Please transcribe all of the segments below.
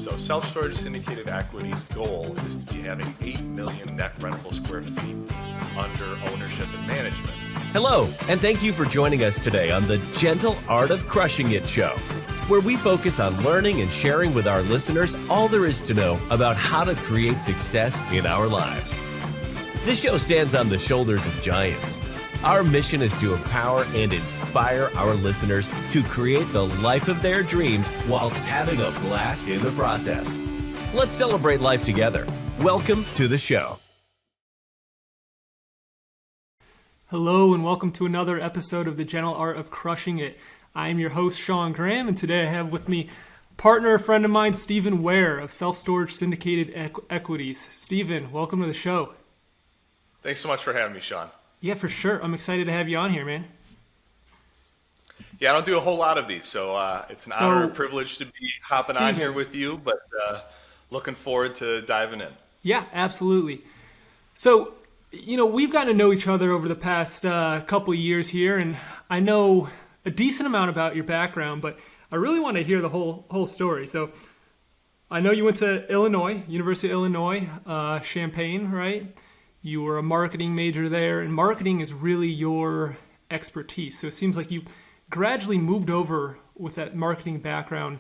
So self-storage syndicated equities goal is to be having 8 million net rentable square feet under ownership and management. Hello, and thank you for joining us today on the Gentle Art of Crushing It show, where we focus on learning and sharing with our listeners all there is to know about how to create success in our lives. This show stands on the shoulders of giants. Our mission is to empower and inspire our listeners to create the life of their dreams whilst having a blast in the process. Let's celebrate life together. Welcome to the show. Hello and welcome to another episode of the Gentle Art of Crushing It. I am your host, Sean Graham, and today I have with me partner, friend of mine, Stephen Ware of Self-Storage Syndicated Equities. Stephen, welcome to the show. Thanks so much for having me, Sean. Yeah, for sure. I'm excited to have you on here, man. Yeah, I don't do a whole lot of these, so it's an honor and privilege to be hopping on here with you, but looking forward to diving in. Yeah, absolutely. So, we've gotten to know each other over the past couple of years here, and I know a decent amount about your background, but I really want to hear the whole story. So, I know you went to University of Illinois, Champaign, right? You were a marketing major there, and marketing is really your expertise. So it seems like you gradually moved over with that marketing background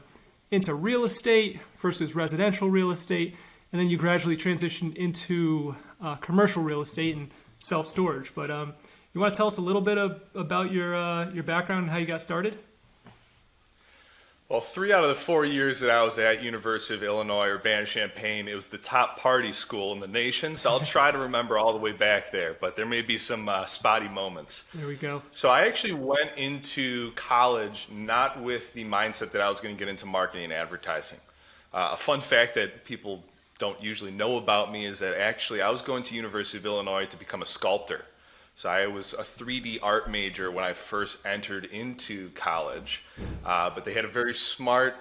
into real estate versus residential real estate, and then you gradually transitioned into commercial real estate and self-storage. But you want to tell us a little bit about your background and how you got started? Well, 3 out of the 4 years that I was at University of Illinois, Urbana-Champaign, it was the top party school in the nation, so I'll try to remember all the way back there, but there may be some spotty moments. There we go. So I actually went into college not with the mindset that I was going to get into marketing and advertising. A fun fact that people don't usually know about me is that actually I was going to University of Illinois to become a sculptor. So I was a 3D art major when I first entered into college, but they had a very smart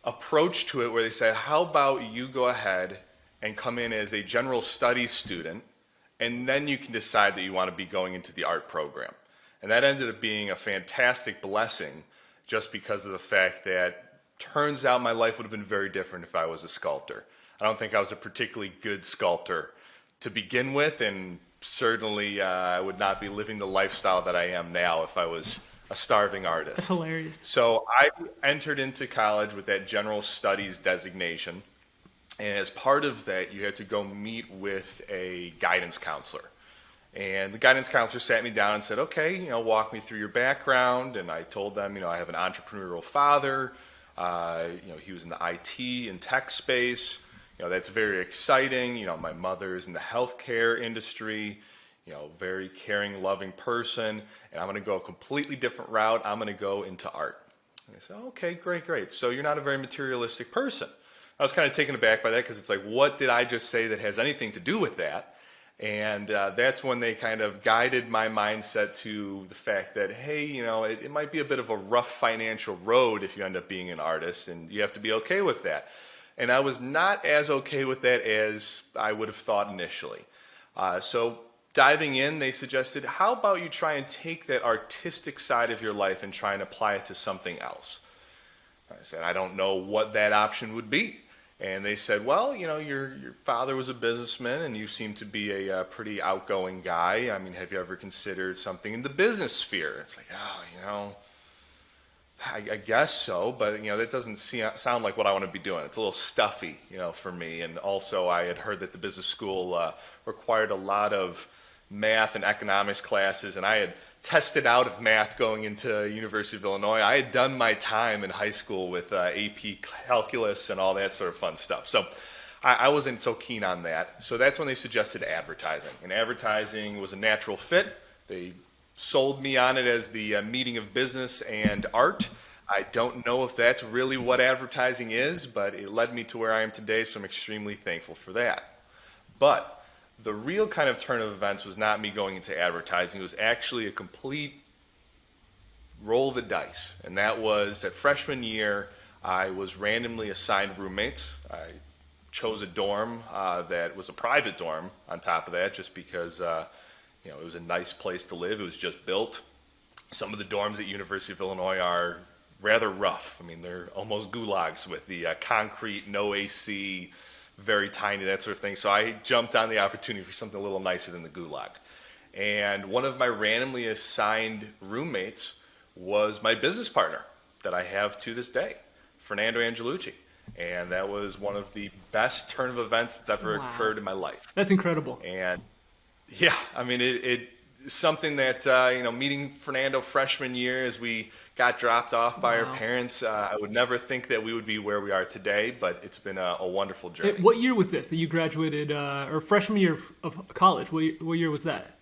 approach to it where they said, how about you go ahead and come in as a general studies student, and then you can decide that you want to be going into the art program. And that ended up being a fantastic blessing just because of the fact that turns out my life would have been very different if I was a sculptor. I don't think I was a particularly good sculptor to begin with, and certainly I would not be living the lifestyle that I am now if I was a starving artist. That's hilarious. So I entered into college with that general studies designation, and as part of that you had to go meet with a guidance counselor. And the guidance counselor sat me down and said, okay, walk me through your background. And I told them, I have an entrepreneurial father. He was in the IT and tech space. That's very exciting. My mother is in the healthcare industry, very caring, loving person, and I'm going to go a completely different route. I'm going to go into art. And they said, okay, great. So you're not a very materialistic person. I was kind of taken aback by that because it's like, what did I just say that has anything to do with that? And that's when they kind of guided my mindset to the fact that, hey, it might be a bit of a rough financial road if you end up being an artist, and you have to be okay with that. And I was not as okay with that as I would have thought initially. So diving in, they suggested, how about you try and take that artistic side of your life and try and apply it to something else? I said, I don't know what that option would be. And they said, well, your father was a businessman and you seem to be a pretty outgoing guy. I mean, have you ever considered something in the business sphere? It's like, I guess so, but that doesn't sound like what I want to be doing. It's a little stuffy, for me. And also, I had heard that the business school required a lot of math and economics classes, and I had tested out of math going into University of Illinois. I had done my time in high school with AP calculus and all that sort of fun stuff. So I wasn't so keen on that. So that's when they suggested advertising, and advertising was a natural fit. They sold me on it as the meeting of business and art. I don't know if that's really what advertising is, but it led me to where I am today, so I'm extremely thankful for that. But the real kind of turn of events was not me going into advertising. It was actually a complete roll of the dice, and that was that freshman year, I was randomly assigned roommates. I chose a dorm that was a private dorm on top of that, just because it was a nice place to live. It was just built. Some of the dorms at University of Illinois are rather rough. I mean, they're almost gulags with the concrete, no AC, very tiny, that sort of thing. So I jumped on the opportunity for something a little nicer than the gulag. And one of my randomly assigned roommates was my business partner that I have to this day, Fernando Angelucci. And that was one of the best turn of events that's ever occurred in my life. That's incredible. And yeah, I mean, it something that, meeting Fernando freshman year as we got dropped off by our parents, I would never think that we would be where we are today, but it's been a wonderful journey. What year was this that you graduated, or freshman year of college? What year was that?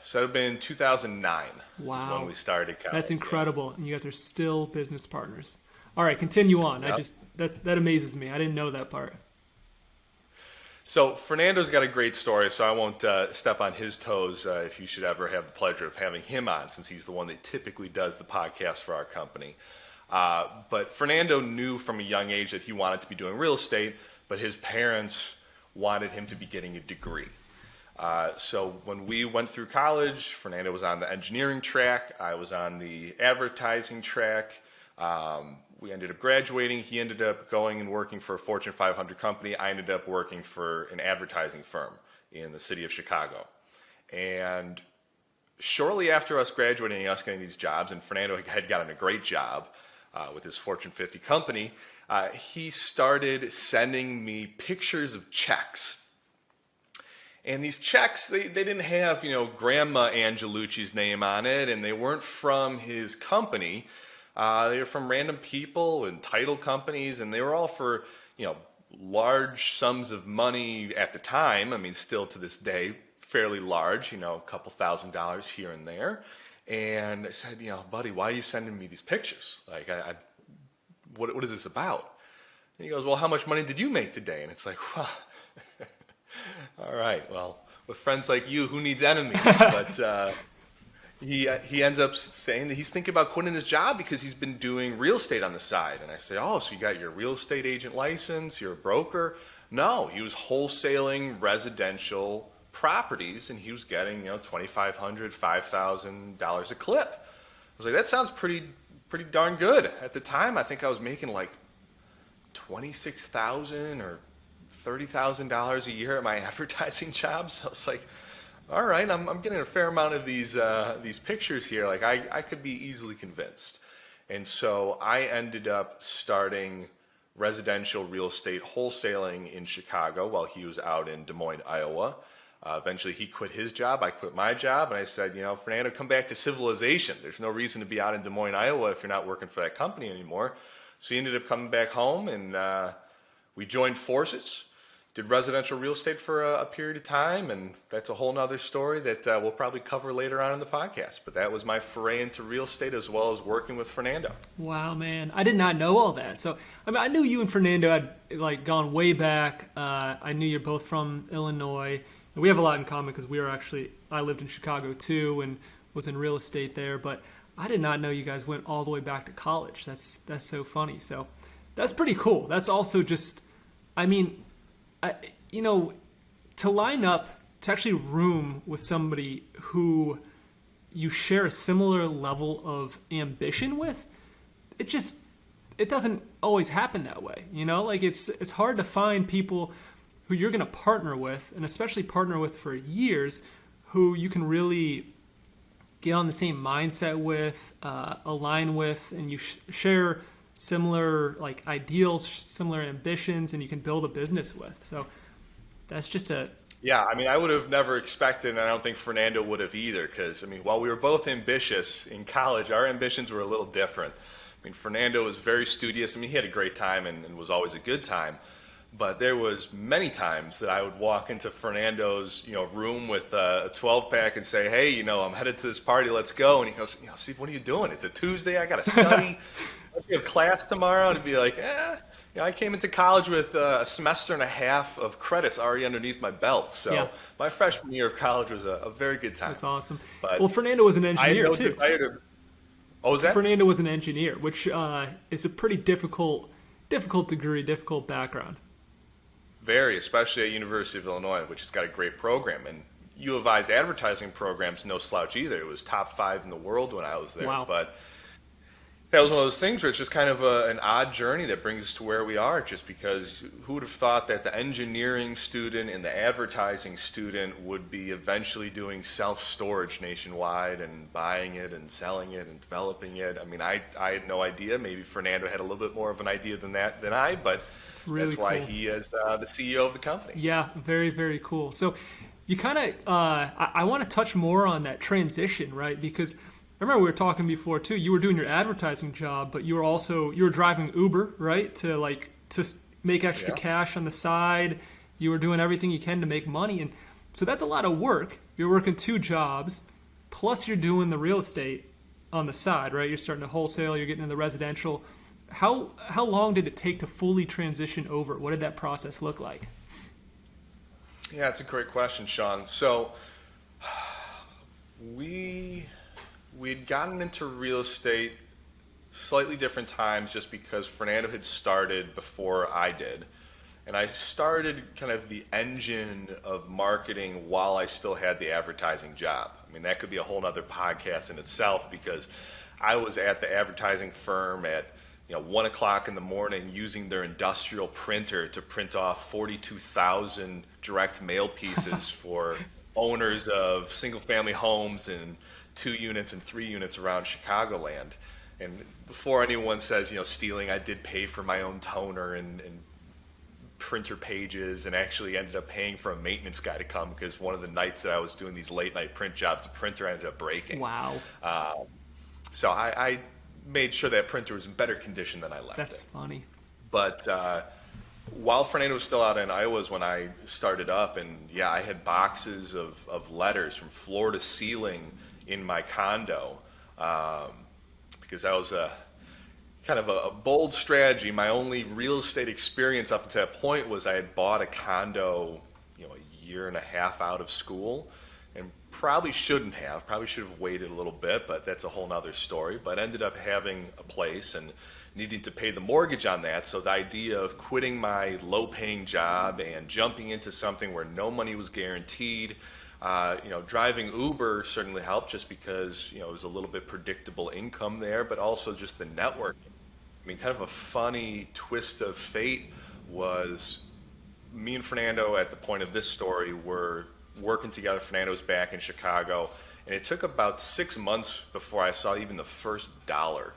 So it would have been 2009 Wow. is when we started college. That's incredible. And you guys are still business partners. All right, continue on. Yep. That amazes me. I didn't know that part. So Fernando's got a great story, so I won't step on his toes if you should ever have the pleasure of having him on, since he's the one that typically does the podcast for our company. But Fernando knew from a young age that he wanted to be doing real estate, but his parents wanted him to be getting a degree. So when we went through college, Fernando was on the engineering track, I was on the advertising track. We ended up graduating. He ended up going and working for a Fortune 500 company. I ended up working for an advertising firm in the city of Chicago. And shortly after us graduating, us getting these jobs, and Fernando had gotten a great job with his Fortune 50 company, he started sending me pictures of checks. And these checks, they didn't have, Grandma Angelucci's name on it, and they weren't from his company. They were from random people and title companies, and they were all for, large sums of money at the time. I mean, still to this day, fairly large, a couple $1,000s here and there. And I said, buddy, why are you sending me these pictures? Like, what is this about? And he goes, well, how much money did you make today? And it's like, well, all right, well, with friends like you, who needs enemies? But he ends up saying that he's thinking about quitting his job because he's been doing real estate on the side. And I say, oh, so you got your real estate agent license, you're a broker? No, he was wholesaling residential properties, and he was getting, $2,500, $5,000 a clip. I was like, that sounds pretty darn good. At the time, I think I was making like $26,000 or $30,000 a year at my advertising job. So I was like, all right, I'm getting a fair amount of these pictures here. Like, I could be easily convinced. And so I ended up starting residential real estate wholesaling in Chicago while he was out in Des Moines, Iowa. Eventually he quit his job, I quit my job, and I said, Fernando, come back to civilization. There's no reason to be out in Des Moines, Iowa if you're not working for that company anymore. So he ended up coming back home, and we joined forces. Did residential real estate for a period of time, and that's a whole nother story that we'll probably cover later on in the podcast. But that was my foray into real estate as well as working with Fernando. Wow, man. I did not know all that. So, I knew you and Fernando had gone way back. I knew you're both from Illinois. And we have a lot in common because I lived in Chicago too and was in real estate there. But I did not know you guys went all the way back to college. That's so funny. So that's pretty cool. That's also just, to line up, to actually room with somebody who you share a similar level of ambition with, it doesn't always happen that way. It's hard to find people who you're going to partner with, and especially partner with for years, who you can really get on the same mindset with, align with, and you share similar ideals, similar ambitions, and you can build a business with. So that's just Yeah, I would have never expected, and I don't think Fernando would have either, because, while we were both ambitious in college, our ambitions were a little different. Fernando was very studious. He had a great time and was always a good time, but there was many times that I would walk into Fernando's, room with a 12-pack and say, hey, I'm headed to this party, let's go. And he goes, Steve, what are you doing? It's a Tuesday, I got to study. You have class tomorrow. And he'd be like, I came into college with a semester and a half of credits already underneath my belt. So my freshman year of college was a very good time. That's awesome. But well, Fernando was an engineer too. Oh, was that? Fernando was an engineer, which is a pretty difficult degree, difficult background. Very, especially at University of Illinois, which has got a great program. And U of I's advertising program's no slouch either. It was top 5 in the world when I was there. Wow. But that was one of those things where it's just kind of an odd journey that brings us to where we are, just because who would have thought that the engineering student and the advertising student would be eventually doing self-storage nationwide and buying it and selling it and developing it. I mean, I had no idea. Maybe Fernando had a little bit more of an idea than I, but It's really that's why cool. he is the CEO of the company. Yeah, very, very cool. So you kind of, I want to touch more on that transition, right? Because I remember we were talking before too. You were doing your advertising job, but you were driving Uber, right? To make extra Yeah. cash on the side. You were doing everything you can to make money, and so that's a lot of work. You're working two jobs, plus you're doing the real estate on the side, right? You're starting to wholesale. You're getting into the residential. How long did it take to fully transition over? What did that process look like? Yeah, it's a great question, Sean. So we'd gotten into real estate slightly different times just because Fernando had started before I did. And I started kind of the engine of marketing while I still had the advertising job. I mean, that could be a whole nother podcast in itself, because I was at the advertising firm at 1 o'clock in the morning using their industrial printer to print off 42,000 direct mail pieces for owners of single family homes and 2 units and 3 units around Chicagoland. And before anyone says, stealing, I did pay for my own toner and printer pages, and actually ended up paying for a maintenance guy to come, because one of the nights that I was doing these late night print jobs, the printer ended up breaking. Wow, So I made sure that printer was in better condition than I left that's it. funny. But while Fernando was still out in Iowa is when I started up, and yeah, I had boxes of letters from floor to ceiling in my condo, because that was a kind of a bold strategy. My only real estate experience up to that point was I had bought a condo, a year and a half out of school, and probably should have waited a little bit, but that's a whole nother story. But ended up having a place and needing to pay the mortgage on that. So the idea of quitting my low-paying job and jumping into something where no money was guaranteed, driving Uber certainly helped, just because it was a little bit predictable income there, but also just the network. I mean, kind of a funny twist of fate was me and Fernando at the point of this story were working together. Fernando was back in Chicago, and it took about 6 months before I saw even the first dollar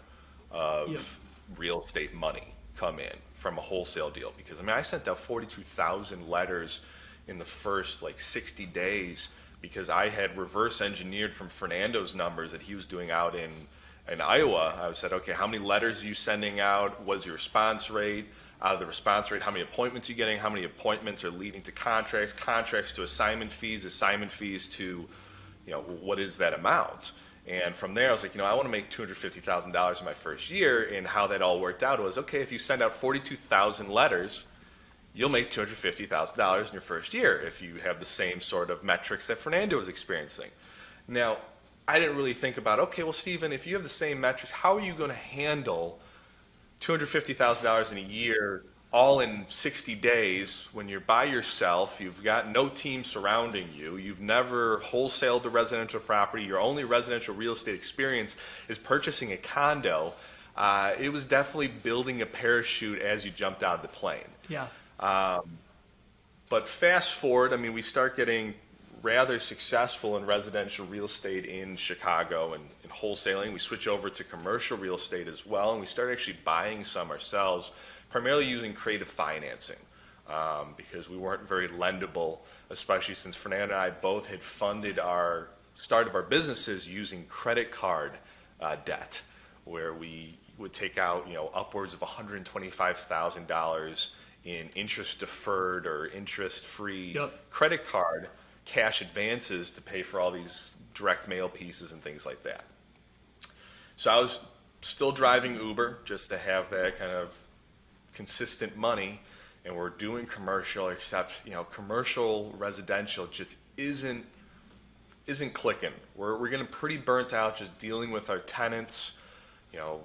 of Yep. real estate money come in from a wholesale deal. Because I sent out 42,000 letters in the first 60 days, because I had reverse engineered from Fernando's numbers that he was doing out in Iowa. I said, okay, how many letters are you sending out? What's your response rate? Out of the response rate, how many appointments are you getting? How many appointments are leading to contracts? Contracts to assignment fees to, what is that amount? And from there, I was like, I want to make $250,000 in my first year. And how that all worked out was, okay, if you send out 42,000 letters, you'll make $250,000 in your first year if you have the same sort of metrics that Fernando was experiencing. Now, I didn't really think about, okay, well, Stephen, if you have the same metrics, how are you going to handle $250,000 in a year, all in 60 days, when you're by yourself, you've got no team surrounding you, you've never wholesaled a residential property, your only residential real estate experience is purchasing a condo. It was definitely building a parachute as you jumped out of the plane. Yeah. But fast forward, we start getting rather successful in residential real estate in Chicago and wholesaling. We switch over to commercial real estate as well, and we start actually buying some ourselves, primarily using creative financing, because we weren't very lendable, especially since Fernando and I both had funded our start of our businesses using credit card debt, where we would take out upwards of $125,000 in interest deferred or interest free Yep. credit card cash advances to pay for all these direct mail pieces and things like that. So I was still driving Uber just to have that kind of consistent money, and we're doing commercial, except commercial residential just isn't clicking. We're getting pretty burnt out just dealing with our tenants. A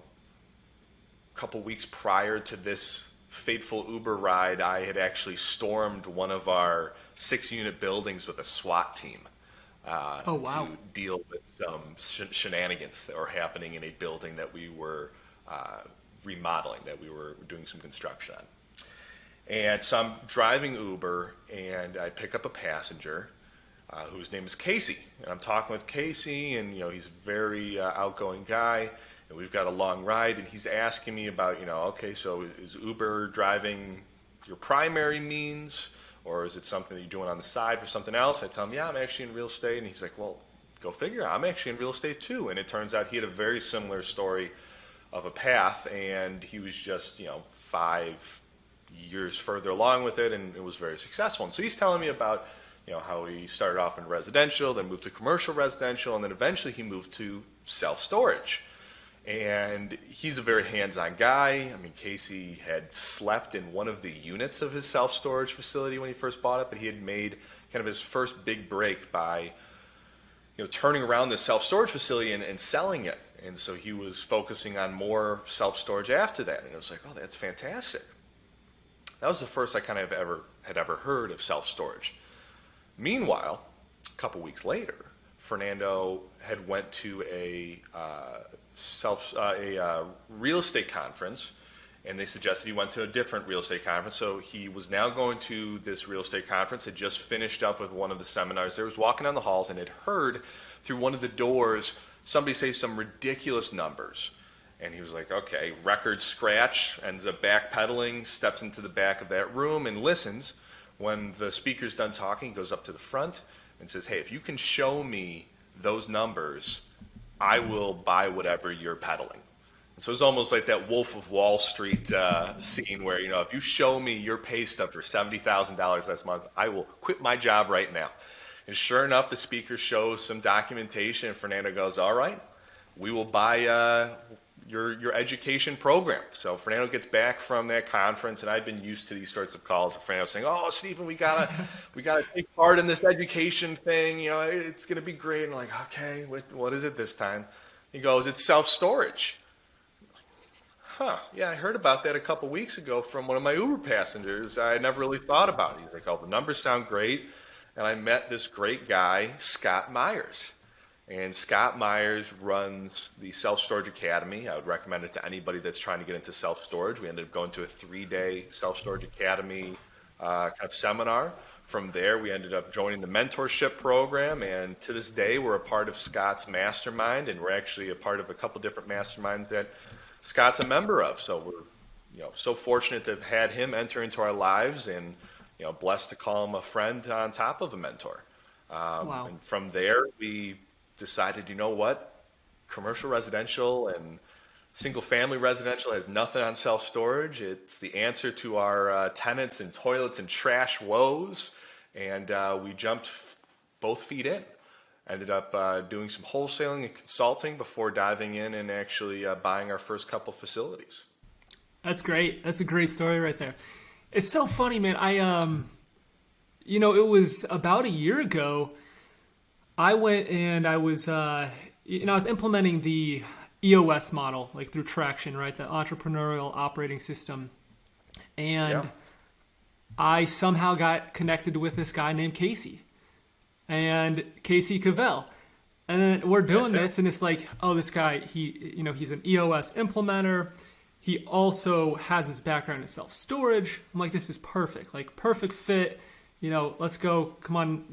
couple weeks prior to this fateful Uber ride, I had actually stormed one of our 6-unit buildings with a SWAT team Oh, wow. to deal with some shenanigans that were happening in a building that we were remodeling that we were doing some construction on. And so I'm driving Uber, and I pick up a passenger whose name is Casey. And I'm talking with Casey, and he's a very outgoing guy, and we've got a long ride, and he's asking me about, okay, so is Uber driving your primary means, or is it something that you're doing on the side for something else? I tell him, yeah, I'm actually in real estate, and he's like, well, go figure, I'm actually in real estate too. And it turns out he had a very similar story of a path, and he was just 5 years further along with it, and it was very successful. And so he's telling me about how he started off in residential, then moved to commercial residential, and then eventually he moved to self-storage. And he's a very hands-on guy. I mean, Casey had slept in one of the units of his self-storage facility when he first bought it, but he had made kind of his first big break by turning around this self-storage facility and selling it. And so he was focusing on more self-storage after that. And it was like, oh, that's fantastic. That was the first I kind of had ever heard of self-storage. Meanwhile, a couple weeks later, Fernando had went to a real estate conference, and they suggested he went to a different real estate conference. So he was now going to this real estate conference, had just finished up with one of the seminars. There was walking down the halls and had heard through one of the doors somebody say some ridiculous numbers. And he was like, okay, record scratch, ends up backpedaling, steps into the back of that room and listens. When the speaker's done talking, he goes up to the front and says, hey, if you can show me those numbers, I will buy whatever you're peddling. And so it's almost like that Wolf of Wall Street scene where, if you show me your pay stub for $70,000 last month, I will quit my job right now. And sure enough, the speaker shows some documentation, and Fernando goes, all right, we will buy your education program. So Fernando gets back from that conference, and I've been used to these sorts of calls of Fernando saying, oh, Stephen, we gotta take part in this education thing. It's gonna be great. And I'm like, okay, what is it this time? He goes, it's self-storage. Huh, yeah, I heard about that a couple weeks ago from one of my Uber passengers. I never really thought about it. He's like, oh, the numbers sound great. And I met this great guy, Scott Myers. And Scott Myers runs the Self-Storage Academy. I would recommend it to anybody that's trying to get into self-storage. We ended up going to a 3-day Self-Storage Academy kind of seminar. From there, we ended up joining the mentorship program, and to this day, we're a part of Scott's mastermind, and we're actually a part of a couple different masterminds that Scott's a member of. So we're so fortunate to have had him enter into our lives, and blessed to call him a friend on top of a mentor. Wow. And from there, we decided, commercial residential and single family residential has nothing on self-storage. It's the answer to our tenants and toilets and trash woes. And we jumped both feet in. Ended up doing some wholesaling and consulting before diving in and actually buying our first couple facilities. That's great. That's a great story right there. It's so funny, man. It was about a year ago, I went and I was implementing the EOS model, like through Traction, right? The entrepreneurial operating system. And I somehow got connected with this guy named Casey Cavell. And then we're doing this, and it's like, oh, this guy, he's an EOS implementer. He also has his background in self-storage. I'm like, this is perfect, like perfect fit. Let's go, come on,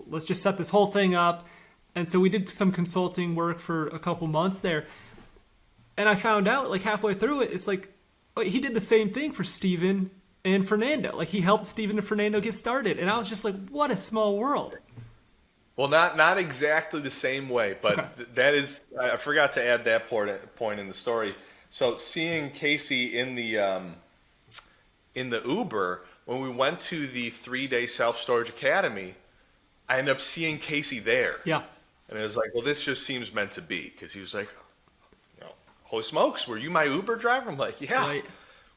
let's just set this whole thing up. And so we did some consulting work for a couple months there. And I found out like halfway through it, it's like, he did the same thing for Steven and Fernando. Like he helped Steven and Fernando get started. And I was just like, what a small world. Well, not exactly the same way, but Okay. That is, I forgot to add that point in the story. So seeing Casey in the Uber, when we went to the 3-day Self-Storage Academy, I ended up seeing Casey there. Yeah. And it was like, well, this just seems meant to be, because he was like, holy smokes, were you my Uber driver? I'm like, yeah, Right.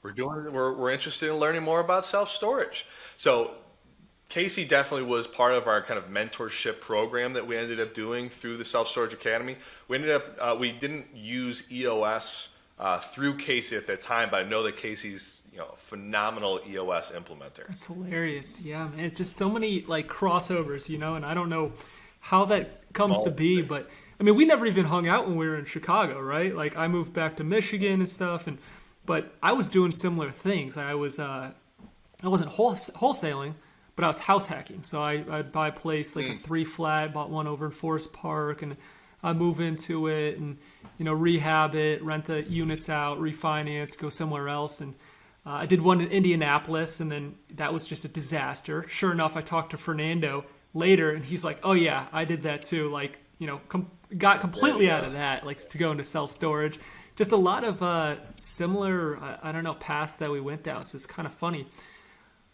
we're interested in learning more about self-storage. So Casey definitely was part of our kind of mentorship program that we ended up doing through the Self-Storage Academy. We ended up, we didn't use EOS through Casey at that time, but I know that Casey's a phenomenal EOS implementer. That's hilarious. Yeah, man. It's just so many like crossovers, and I don't know how that comes to be, but I mean, we never even hung out when we were in Chicago, right? Like I moved back to Michigan and stuff, but I was doing similar things. I wasn't wholesaling, but I was house hacking. So I'd buy a place like a 3-flat, bought one over in Forest Park, and I'd move into it and, rehab it, rent the units out, refinance, go somewhere else. And I did one in Indianapolis, and then that was just a disaster. Sure enough, I talked to Fernando later, and he's like, oh yeah, I did that too. Like, got completely out of that, like to go into self-storage. Just a lot of similar, paths that we went down. So it's kind of funny.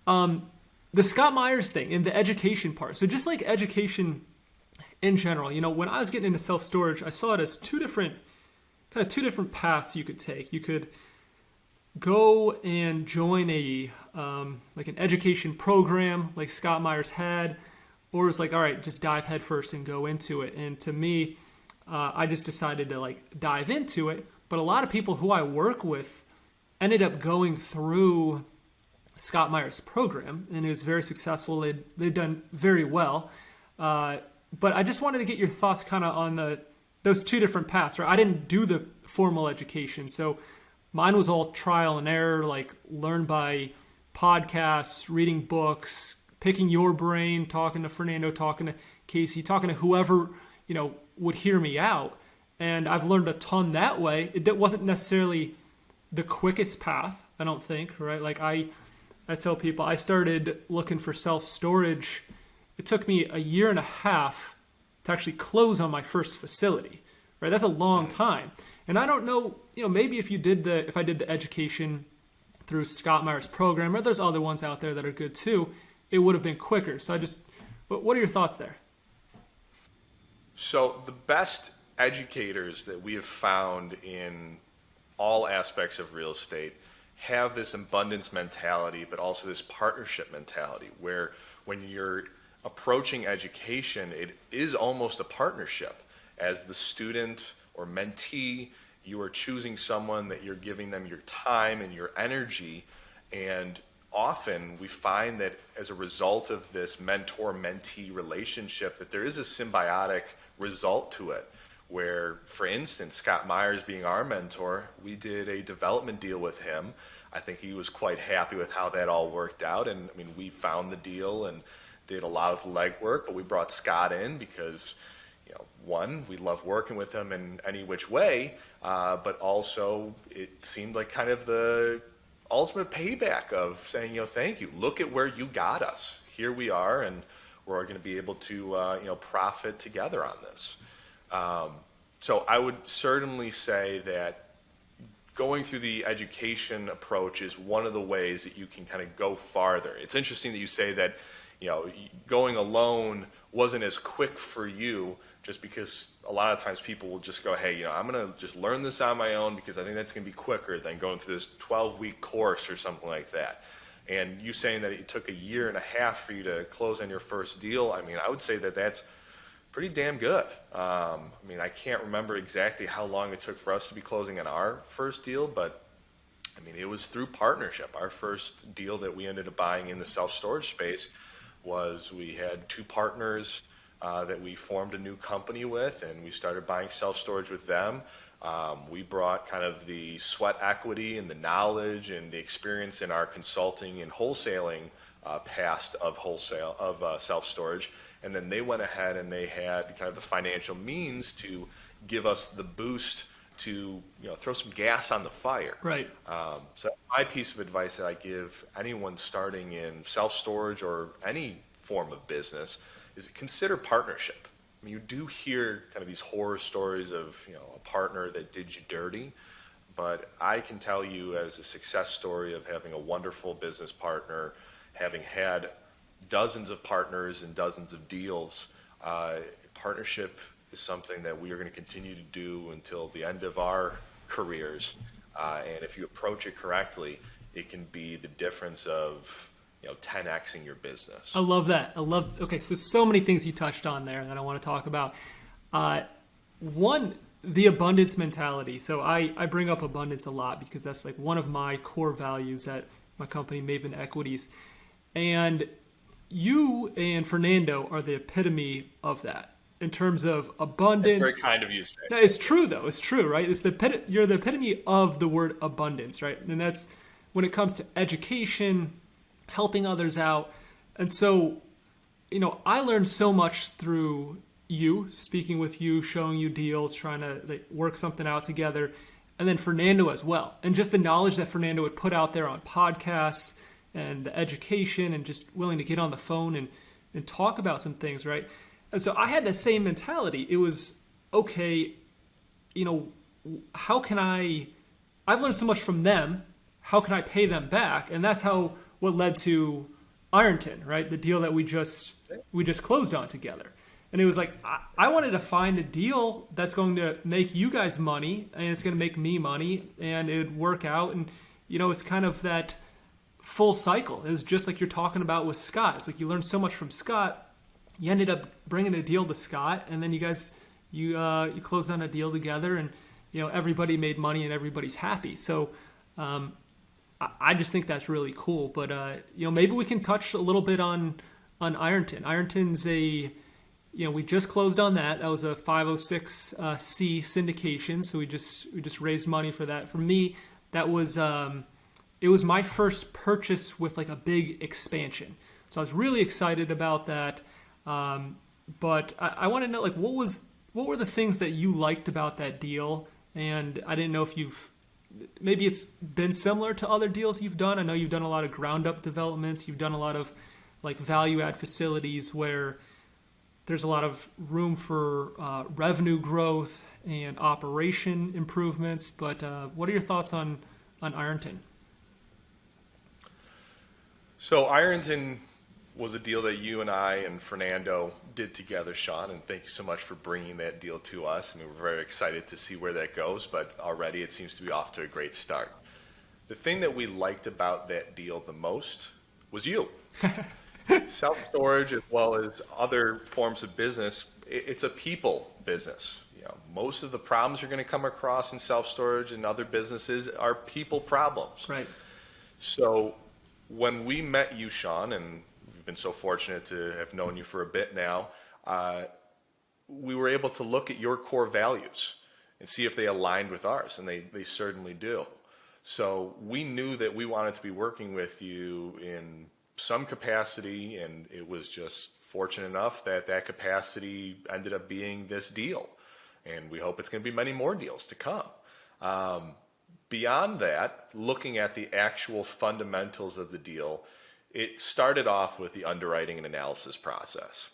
The Scott Myers thing and the education part. So just like education in general, when I was getting into self-storage, I saw it as two different paths you could take. You could go and join like an education program like Scott Myers had, or it's like, all right, just dive headfirst and go into it. And to me, I just decided to like dive into it. But a lot of people who I work with ended up going through Scott Myers' program, and it was very successful. They've done very well. But I just wanted to get your thoughts kind of on those two different paths, right? I didn't do the formal education, so mine was all trial and error, like learn by podcasts, reading books, picking your brain, talking to Fernando, talking to Casey, talking to whoever, would hear me out. And I've learned a ton that way. It wasn't necessarily the quickest path, I don't think, right? Like I tell people, I started looking for self-storage. It took me a year and a half to actually close on my first facility, right? That's a long time. And I don't know, maybe if I did the education through Scott Myers' program, or there's other ones out there that are good too, it would have been quicker. So what are your thoughts there? So the best educators that we have found in all aspects of real estate have this abundance mentality, but also this partnership mentality, where when you're approaching education, it is almost a partnership. As the student or mentee, you are choosing someone that you're giving them your time and your energy. And often we find that as a result of this mentor-mentee relationship, that there is a symbiotic result to it. Where, for instance, Scott Myers being our mentor, we did a development deal with him. I think he was quite happy with how that all worked out. And I mean, we found the deal and did a lot of legwork, but we brought Scott in because, one, we love working with him in any which way, but also it seemed like kind of the ultimate payback of saying, thank you. Look at where you got us. Here we are, and we're going to be able to, profit together on this. So I would certainly say that going through the education approach is one of the ways that you can kind of go farther. It's interesting that you say that, going alone wasn't as quick for you, just because a lot of times people will just go, hey, I'm going to just learn this on my own because I think that's going to be quicker than going through this 12-week course or something like that. And you saying that it took a year and a half for you to close on your first deal, I mean, I would say that that's pretty damn good. I mean, I can't remember exactly how long it took for us to be closing on our first deal, but I mean, it was through partnership. Our first deal that we ended up buying in the self-storage space was we had two partners that we formed a new company with, and we started buying self-storage with them. We brought kind of the sweat equity and the knowledge and the experience in our consulting and wholesaling past of self-storage. And then they went ahead and they had kind of the financial means to give us the boost to throw some gas on the fire. Right. So my piece of advice that I give anyone starting in self-storage or any form of business is consider partnership. I mean, you do hear kind of these horror stories of a partner that did you dirty, but I can tell you as a success story of having a wonderful business partner, having had dozens of partners and dozens of deals, partnership is something that we are going to continue to do until the end of our careers. And if you approach it correctly, it can be the difference of 10xing your business. I love that. Okay, so many things you touched on there that I want to talk about. One, the abundance mentality. So I bring up abundance a lot because that's like one of my core values at my company, Maven Equities. And you and Fernando are the epitome of that. in terms of It's abundance. very kind of you to say. No, it's true though. It's true, right? You're the epitome of the word abundance, right? And that's when it comes to education, helping others out. And so, I learned so much through you, speaking with you, showing you deals, trying to work something out together, and then Fernando as well. And just the knowledge that Fernando would put out there on podcasts and the education and just willing to get on the phone and talk about some things, right? And so I had that same mentality. It was, okay, how can I've learned so much from them. How can I pay them back? And that's what led to Ironton, right? The deal that we just closed on together. And it was like, I wanted to find a deal that's going to make you guys money and it's going to make me money and it would work out. And, it's kind of that full cycle. It was just like you're talking about with Scott. It's like you learned so much from Scott. You ended up bringing a deal to Scott, and then you guys, you closed on a deal together, and everybody made money and everybody's happy. So I just think that's really cool. But maybe we can touch a little bit on Ironton. Ironton's we just closed on that. That was a 506c syndication. So we just raised money for that. For me, that was it was my first purchase with like a big expansion. So I was really excited about that. But I want to know, like, what were the things that you liked about that deal? And I didn't know if maybe it's been similar to other deals you've done. I know you've done a lot of ground up developments. You've done a lot of like value add facilities where there's a lot of room for revenue growth and operation improvements. But what are your thoughts on Ironton? So Ironton was a deal that you and I and Fernando did together, Sean, and thank you so much for bringing that deal to us. I mean, we're very excited to see where that goes, but already it seems to be off to a great start. The thing that we liked about that deal the most was you. Self-storage, as well as other forms of business, it's a people business. Most of the problems you're going to come across in self-storage and other businesses are people problems. Right. So when we met you, Sean, and we've been so fortunate to have known you for a bit now, we were able to look at your core values and see if they aligned with ours, and they certainly do. So we knew that we wanted to be working with you in some capacity, and it was just fortunate enough that that capacity ended up being this deal. And we hope it's going to be many more deals to come. Beyond that, looking at the actual fundamentals of the deal, it started off with the underwriting and analysis process.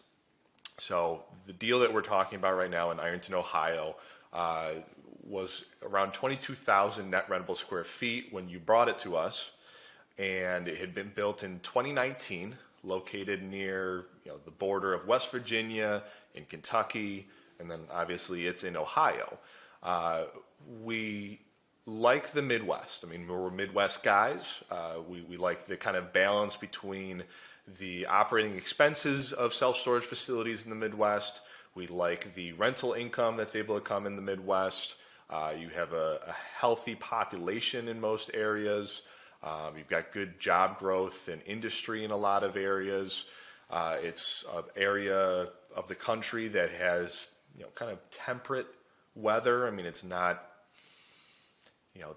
So the deal that we're talking about right now in Ironton, Ohio, was around 22,000 net rentable square feet when you brought it to us, and it had been built in 2019, located near the border of West Virginia, in Kentucky, and then obviously it's in Ohio. We like the Midwest. I mean, we're Midwest guys. We like the kind of balance between the operating expenses of self-storage facilities in the Midwest. We like the rental income that's able to come in the Midwest. You have a healthy population in most areas. You've got good job growth and industry in a lot of areas. It's an area of the country that has kind of temperate weather. I mean, it's not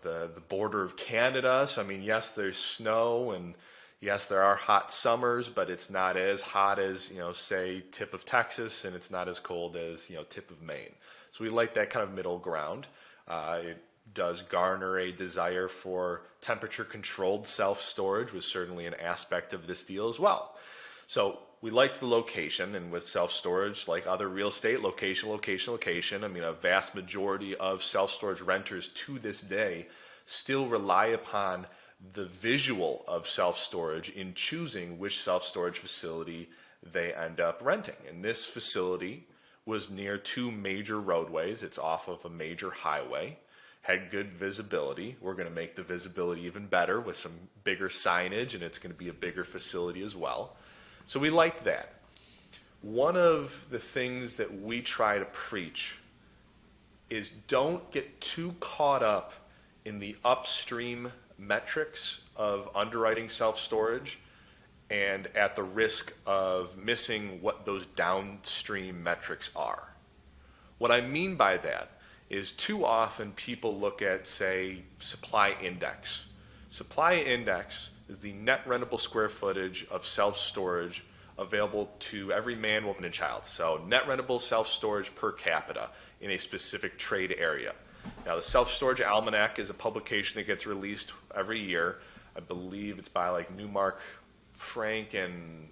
the border of Canada. So I mean, yes, there's snow, and yes, there are hot summers, but it's not as hot as say tip of Texas, and it's not as cold as tip of Maine. So we like that kind of middle ground. It does garner a desire for temperature controlled self-storage, was certainly an aspect of this deal as well. So we liked the location, and with self-storage, like other real estate, location. I mean, a vast majority of self-storage renters to this day still rely upon the visual of self-storage in choosing which self-storage facility they end up renting. And this facility was near two major roadways. It's off of a major highway, had good visibility. We're going to make the visibility even better with some bigger signage, and it's going to be a bigger facility as well. So we like that. One of the things that we try to preach is don't get too caught up in the upstream metrics of underwriting self-storage and at the risk of missing what those downstream metrics are. What I mean by that is too often people look at, say, supply index. Supply index is the net rentable square footage of self-storage available to every man, woman, and child. So net rentable self-storage per capita in a specific trade area. Now, the Self-Storage Almanac is a publication that gets released every year. I believe it's by like Newmark Knight Frank and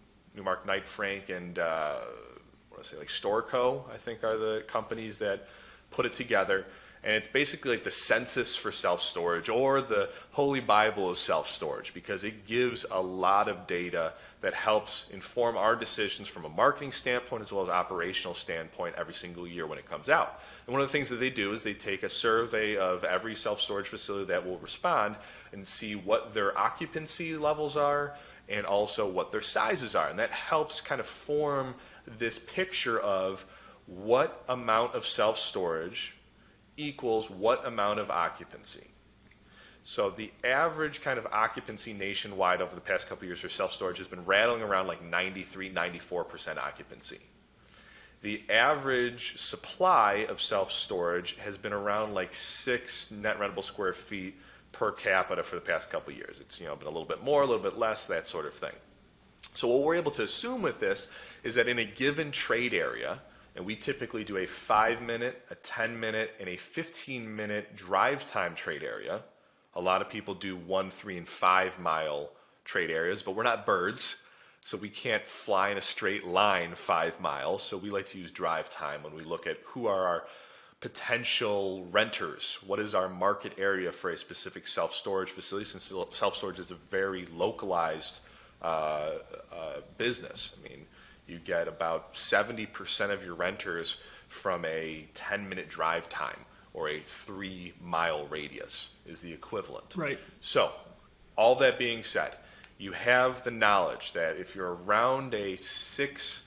like Storco, I think, are the companies that put it together. And it's basically like the census for self-storage, or the Holy Bible of self-storage, because it gives a lot of data that helps inform our decisions from a marketing standpoint as well as operational standpoint every single year when it comes out. And one of the things that they do is they take a survey of every self-storage facility that will respond and see what their occupancy levels are and also what their sizes are. And that helps kind of form this picture of what amount of self-storage equals what amount of occupancy. So the average kind of occupancy nationwide over the past couple of years for self-storage has been rattling around like 93, 94% occupancy. The average supply of self-storage has been around like 6 net rentable square feet per capita for the past couple of years. It's been a little bit more, a little bit less, that sort of thing. So what we're able to assume with this is that in a given trade area, and we typically do a 5-minute, a 10-minute, and a 15-minute drive time trade area. A lot of people do 1, 3, and 5 mile trade areas, but we're not birds, so we can't fly in a straight line 5 miles. So we like to use drive time when we look at who are our potential renters. What is our market area for a specific self-storage facility, since self-storage is a very localized business. I mean, you get about 70% of your renters from a 10-minute drive time, or a 3-mile radius is the equivalent. Right. So, all that being said, you have the knowledge that if you're around a 6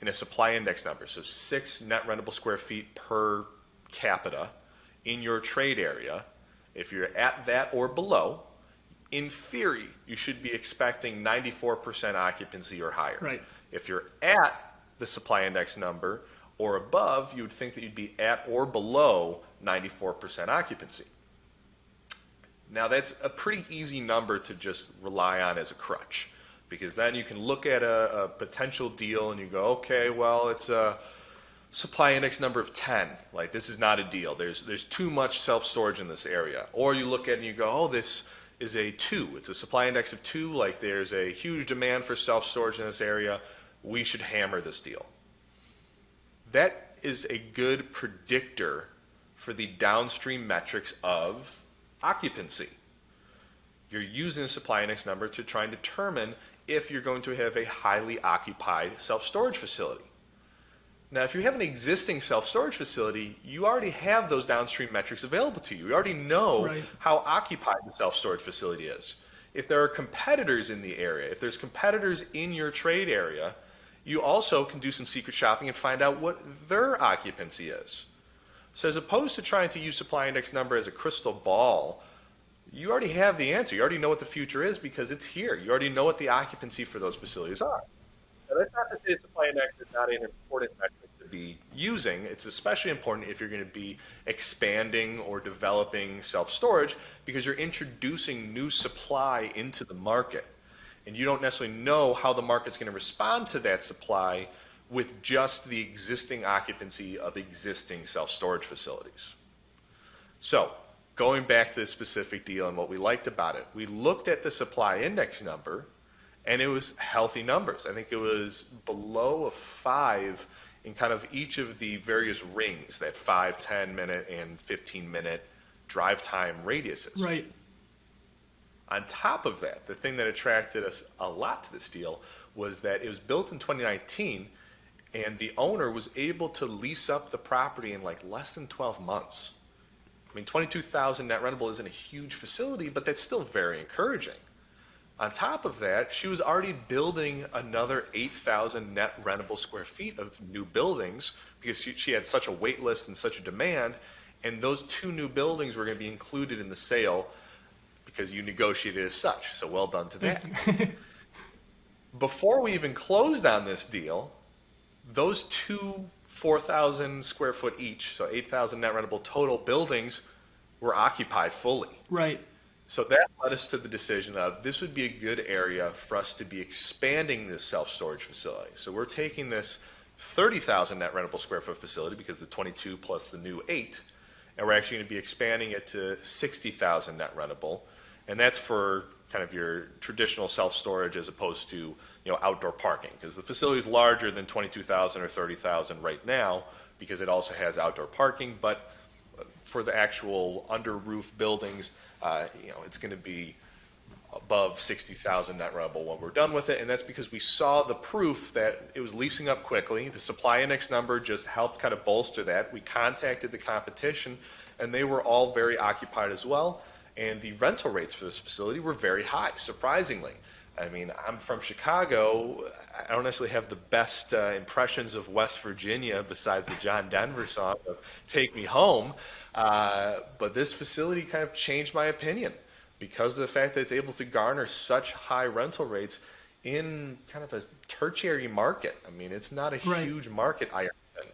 in a supply index number, so 6 net rentable square feet per capita in your trade area, if you're at that or below, in theory, you should be expecting 94% occupancy or higher. Right. If you're at the supply index number or above, you would think that you'd be at or below 94% occupancy. Now, that's a pretty easy number to just rely on as a crutch, because then you can look at a potential deal and you go, okay, well, it's a supply index number of 10. Like, this is not a deal. There's too much self-storage in this area. Or you look at it and you go, oh, this is a 2. It's a supply index of 2. Like, there's a huge demand for self-storage in this area. We should hammer this deal. That is a good predictor for the downstream metrics of occupancy. You're using the supply index number to try and determine if you're going to have a highly occupied self-storage facility. Now, if you have an existing self-storage facility, you already have those downstream metrics available to you. You already know Right. how occupied the self-storage facility is. If there are competitors in the area, if there's competitors in your trade area, you also can do some secret shopping and find out what their occupancy is. So as opposed to trying to use supply index number as a crystal ball, you already have the answer. You already know what the future is because it's here. You already know what the occupancy for those facilities are. Now, that's not to say supply index is not an important metric to be using. It's especially important if you're going to be expanding or developing self-storage, because you're introducing new supply into the market. And you don't necessarily know how the market's going to respond to that supply with just the existing occupancy of existing self-storage facilities. So, going back to this specific deal and what we liked about it, we looked at the supply index number, and it was healthy numbers. I think it was below a 5 in kind of each of the various rings, that 5, 10-minute, and 15-minute drive time radiuses. Right. On top of that, the thing that attracted us a lot to this deal was that it was built in 2019, and the owner was able to lease up the property in like less than 12 months. I mean, 22,000 net rentable isn't a huge facility, but that's still very encouraging. On top of that, she was already building another 8,000 net rentable square feet of new buildings because she had such a wait list and such a demand, and those 2 new buildings were going to be included in the sale because you negotiated as such. So well done to that. Before we even closed on this deal, those two 4,000 square foot each, so 8,000 net rentable total buildings were occupied fully. Right. So that led us to the decision of this would be a good area for us to be expanding this self-storage facility. So we're taking this 30,000 net rentable square foot facility, because the 22 plus the new 8, and we're actually going to be expanding it to 60,000 net rentable, and that's for kind of your traditional self-storage as opposed to outdoor parking, because the facility is larger than 22,000 or 30,000 right now because it also has outdoor parking. But for the actual under roof buildings, it's going to be above 60,000 net rentable when we're done with it, and that's because we saw the proof that it was leasing up quickly. The supply index number just helped kind of bolster that. We contacted the competition, and they were all very occupied as well, and the rental rates for this facility were very high, surprisingly. I mean, I'm from Chicago. I don't necessarily have the best impressions of West Virginia besides the John Denver song of Take Me Home, but this facility kind of changed my opinion because of the fact that it's able to garner such high rental rates in kind of a tertiary market. I mean, it's not a huge market, Ironton.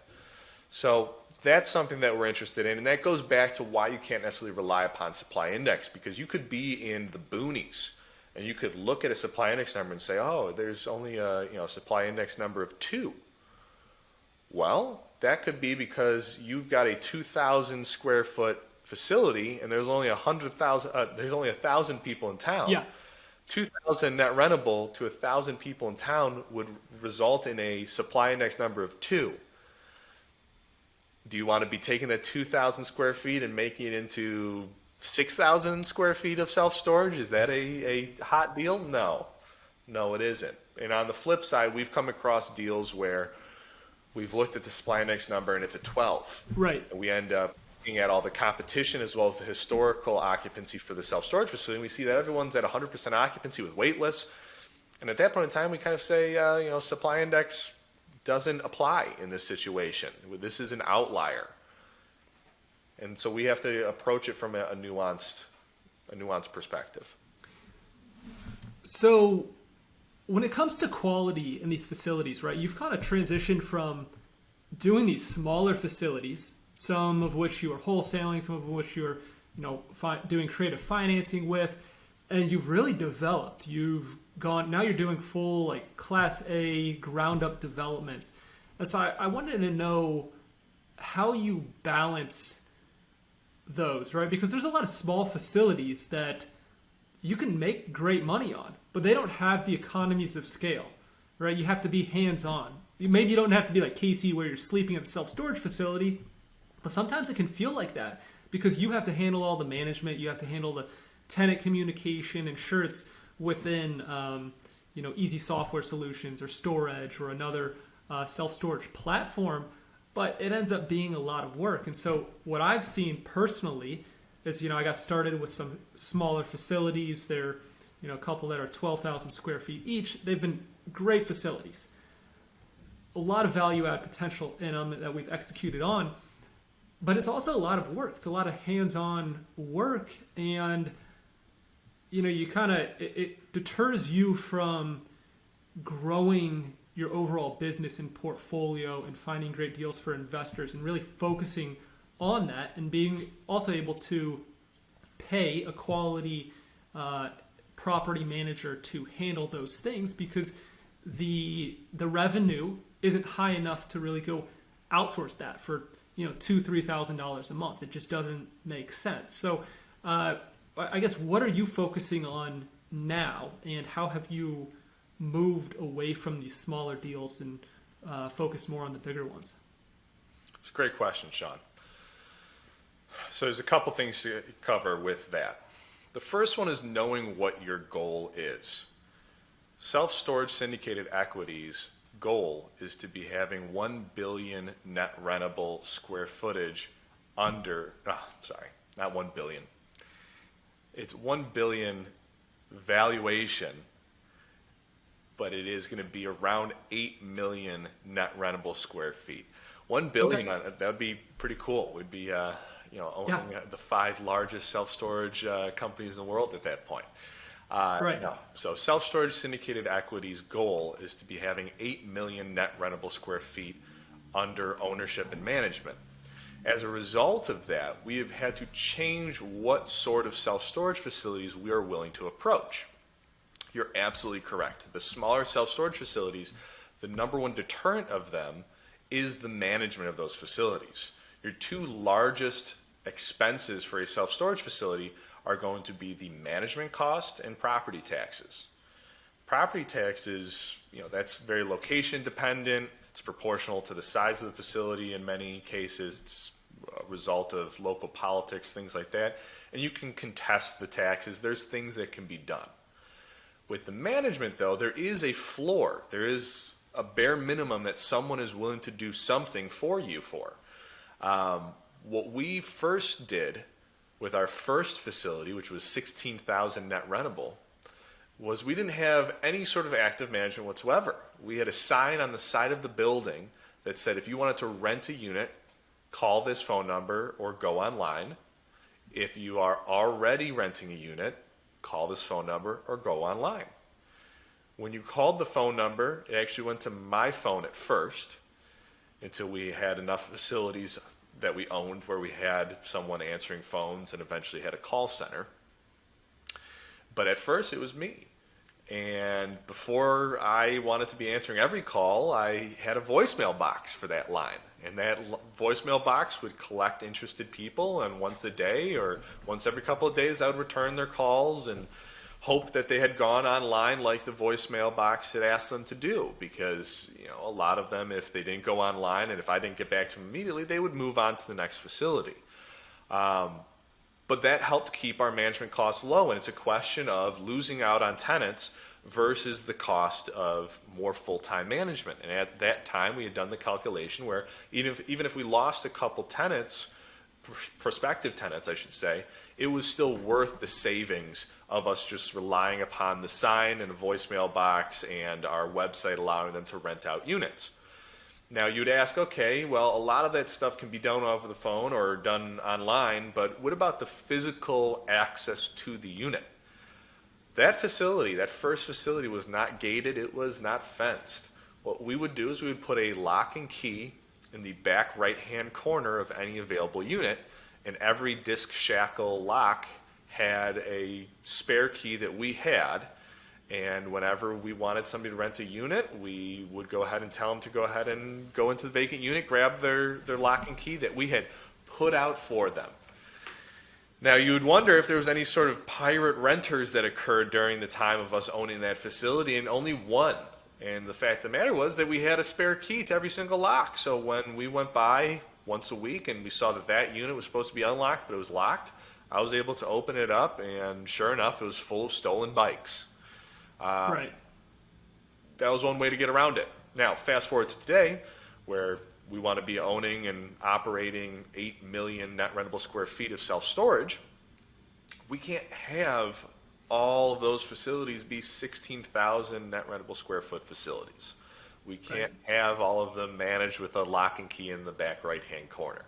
So that's something that we're interested in, and that goes back to why you can't necessarily rely upon supply index, because you could be in the boonies and you could look at a supply index number and say, oh, there's only a supply index number of 2. Well, that could be because you've got a 2,000 square foot facility and there's only 100,000. There's only 1,000 people in town. Yeah. 2,000 net rentable to 1,000 people in town would result in a supply index number of 2. Do you want to be taking that 2,000 square feet and making it into 6,000 square feet of self-storage? Is that a hot deal? No, it isn't. And on the flip side, we've come across deals where we've looked at the supply index number and it's a 12. Right. And we end up looking at all the competition as well as the historical occupancy for the self-storage facility. And we see that everyone's at 100% occupancy with wait lists. And at that point in time, we kind of say, supply index doesn't apply in this situation. This is an outlier. And so we have to approach it from a nuanced perspective. So when it comes to quality in these facilities, right, you've kind of transitioned from doing these smaller facilities, some of which you are wholesaling, some of which you're doing creative financing with, and you've really developed. Now you're doing full like Class A ground up developments. And so I wanted to know how you balance those, right? Because there's a lot of small facilities that you can make great money on, but they don't have the economies of scale, right? You have to be hands-on. Maybe you don't have to be like Casey where you're sleeping at the self-storage facility, but sometimes it can feel like that because you have to handle all the management, you have to handle the tenant communication, ensure it's within easy software solutions or StoreEdge or another self-storage platform, but it ends up being a lot of work. And so what I've seen personally is, I got started with some smaller facilities. There, a couple that are 12,000 square feet each. They've been great facilities. A lot of value add potential in them that we've executed on, but it's also a lot of work. It's a lot of hands-on work, and it deters you from growing your overall business and portfolio and finding great deals for investors and really focusing on that and being also able to pay a quality property manager to handle those things, because the revenue isn't high enough to really go outsource that for $2,000-$3,000 a month. It just doesn't make sense. So I guess, what are you focusing on now, and how have you moved away from these smaller deals and focused more on the bigger ones? It's a great question, Sean. So there's a couple things to cover with that. The first one is knowing what your goal is. Self-storage syndicated equities goal is to be having 1 billion net rentable square footage not 1 billion. It's 1 billion valuation, but it is going to be around 8 million net rentable square feet. 1 billion, that would be pretty cool. We'd be, owning the 5 largest self-storage companies in the world at that point. Right. No. So self-storage syndicated equities goal is to be having 8 million net rentable square feet under ownership and management. As a result of that, we have had to change what sort of self-storage facilities we are willing to approach. You're absolutely correct. The smaller self-storage facilities, the number one deterrent of them is the management of those facilities. Your two largest expenses for a self-storage facility are going to be the management cost and property taxes. Property taxes, that's very location dependent. It's proportional to the size of the facility in many cases. It's a result of local politics, things like that. And you can contest the taxes. There's things that can be done. With the management, though, there is a floor. There is a bare minimum that someone is willing to do something for you for. What we first did with our first facility, which was 16,000 net rentable, was we didn't have any sort of active management whatsoever. We had a sign on the side of the building that said, if you wanted to rent a unit, call this phone number or go online. If you are already renting a unit, call this phone number or go online. When you called the phone number, it actually went to my phone at first until we had enough facilities that we owned where we had someone answering phones and eventually had a call center. But at first it was me. And before I wanted to be answering every call, I had a voicemail box for that line. And that voicemail box would collect interested people, and once a day or once every couple of days I would return their calls and hope that they had gone online like the voicemail box had asked them to do, because a lot of them, if they didn't go online and if I didn't get back to them immediately, they would move on to the next facility. But that helped keep our management costs low, and it's a question of losing out on tenants versus the cost of more full-time management. And at that time, we had done the calculation where even if we lost a couple tenants, prospective tenants, I should say, it was still worth the savings of us just relying upon the sign and a voicemail box and our website allowing them to rent out units. Now you'd ask, okay, well, a lot of that stuff can be done over the phone or done online, but what about the physical access to the unit? That facility, that first facility, was not gated, it was not fenced. What we would do is we would put a lock and key in the back right-hand corner of any available unit, and every disc shackle lock had a spare key that we had, and whenever we wanted somebody to rent a unit, we would go ahead and tell them to go ahead and go into the vacant unit, grab their lock and key that we had put out for them. Now, you would wonder if there was any sort of pirate renters that occurred during the time of us owning that facility, and only one. And the fact of the matter was that we had a spare key to every single lock. So when we went by once a week and we saw that that unit was supposed to be unlocked, but it was locked, I was able to open it up, and sure enough, it was full of stolen bikes. Right. That was one way to get around it. Now, fast forward to today, where we want to be owning and operating 8 million net rentable square feet of self-storage. We can't have all of those facilities be 16,000 net rentable square foot facilities. We can't have all of them managed with a lock and key in the back right-hand corner.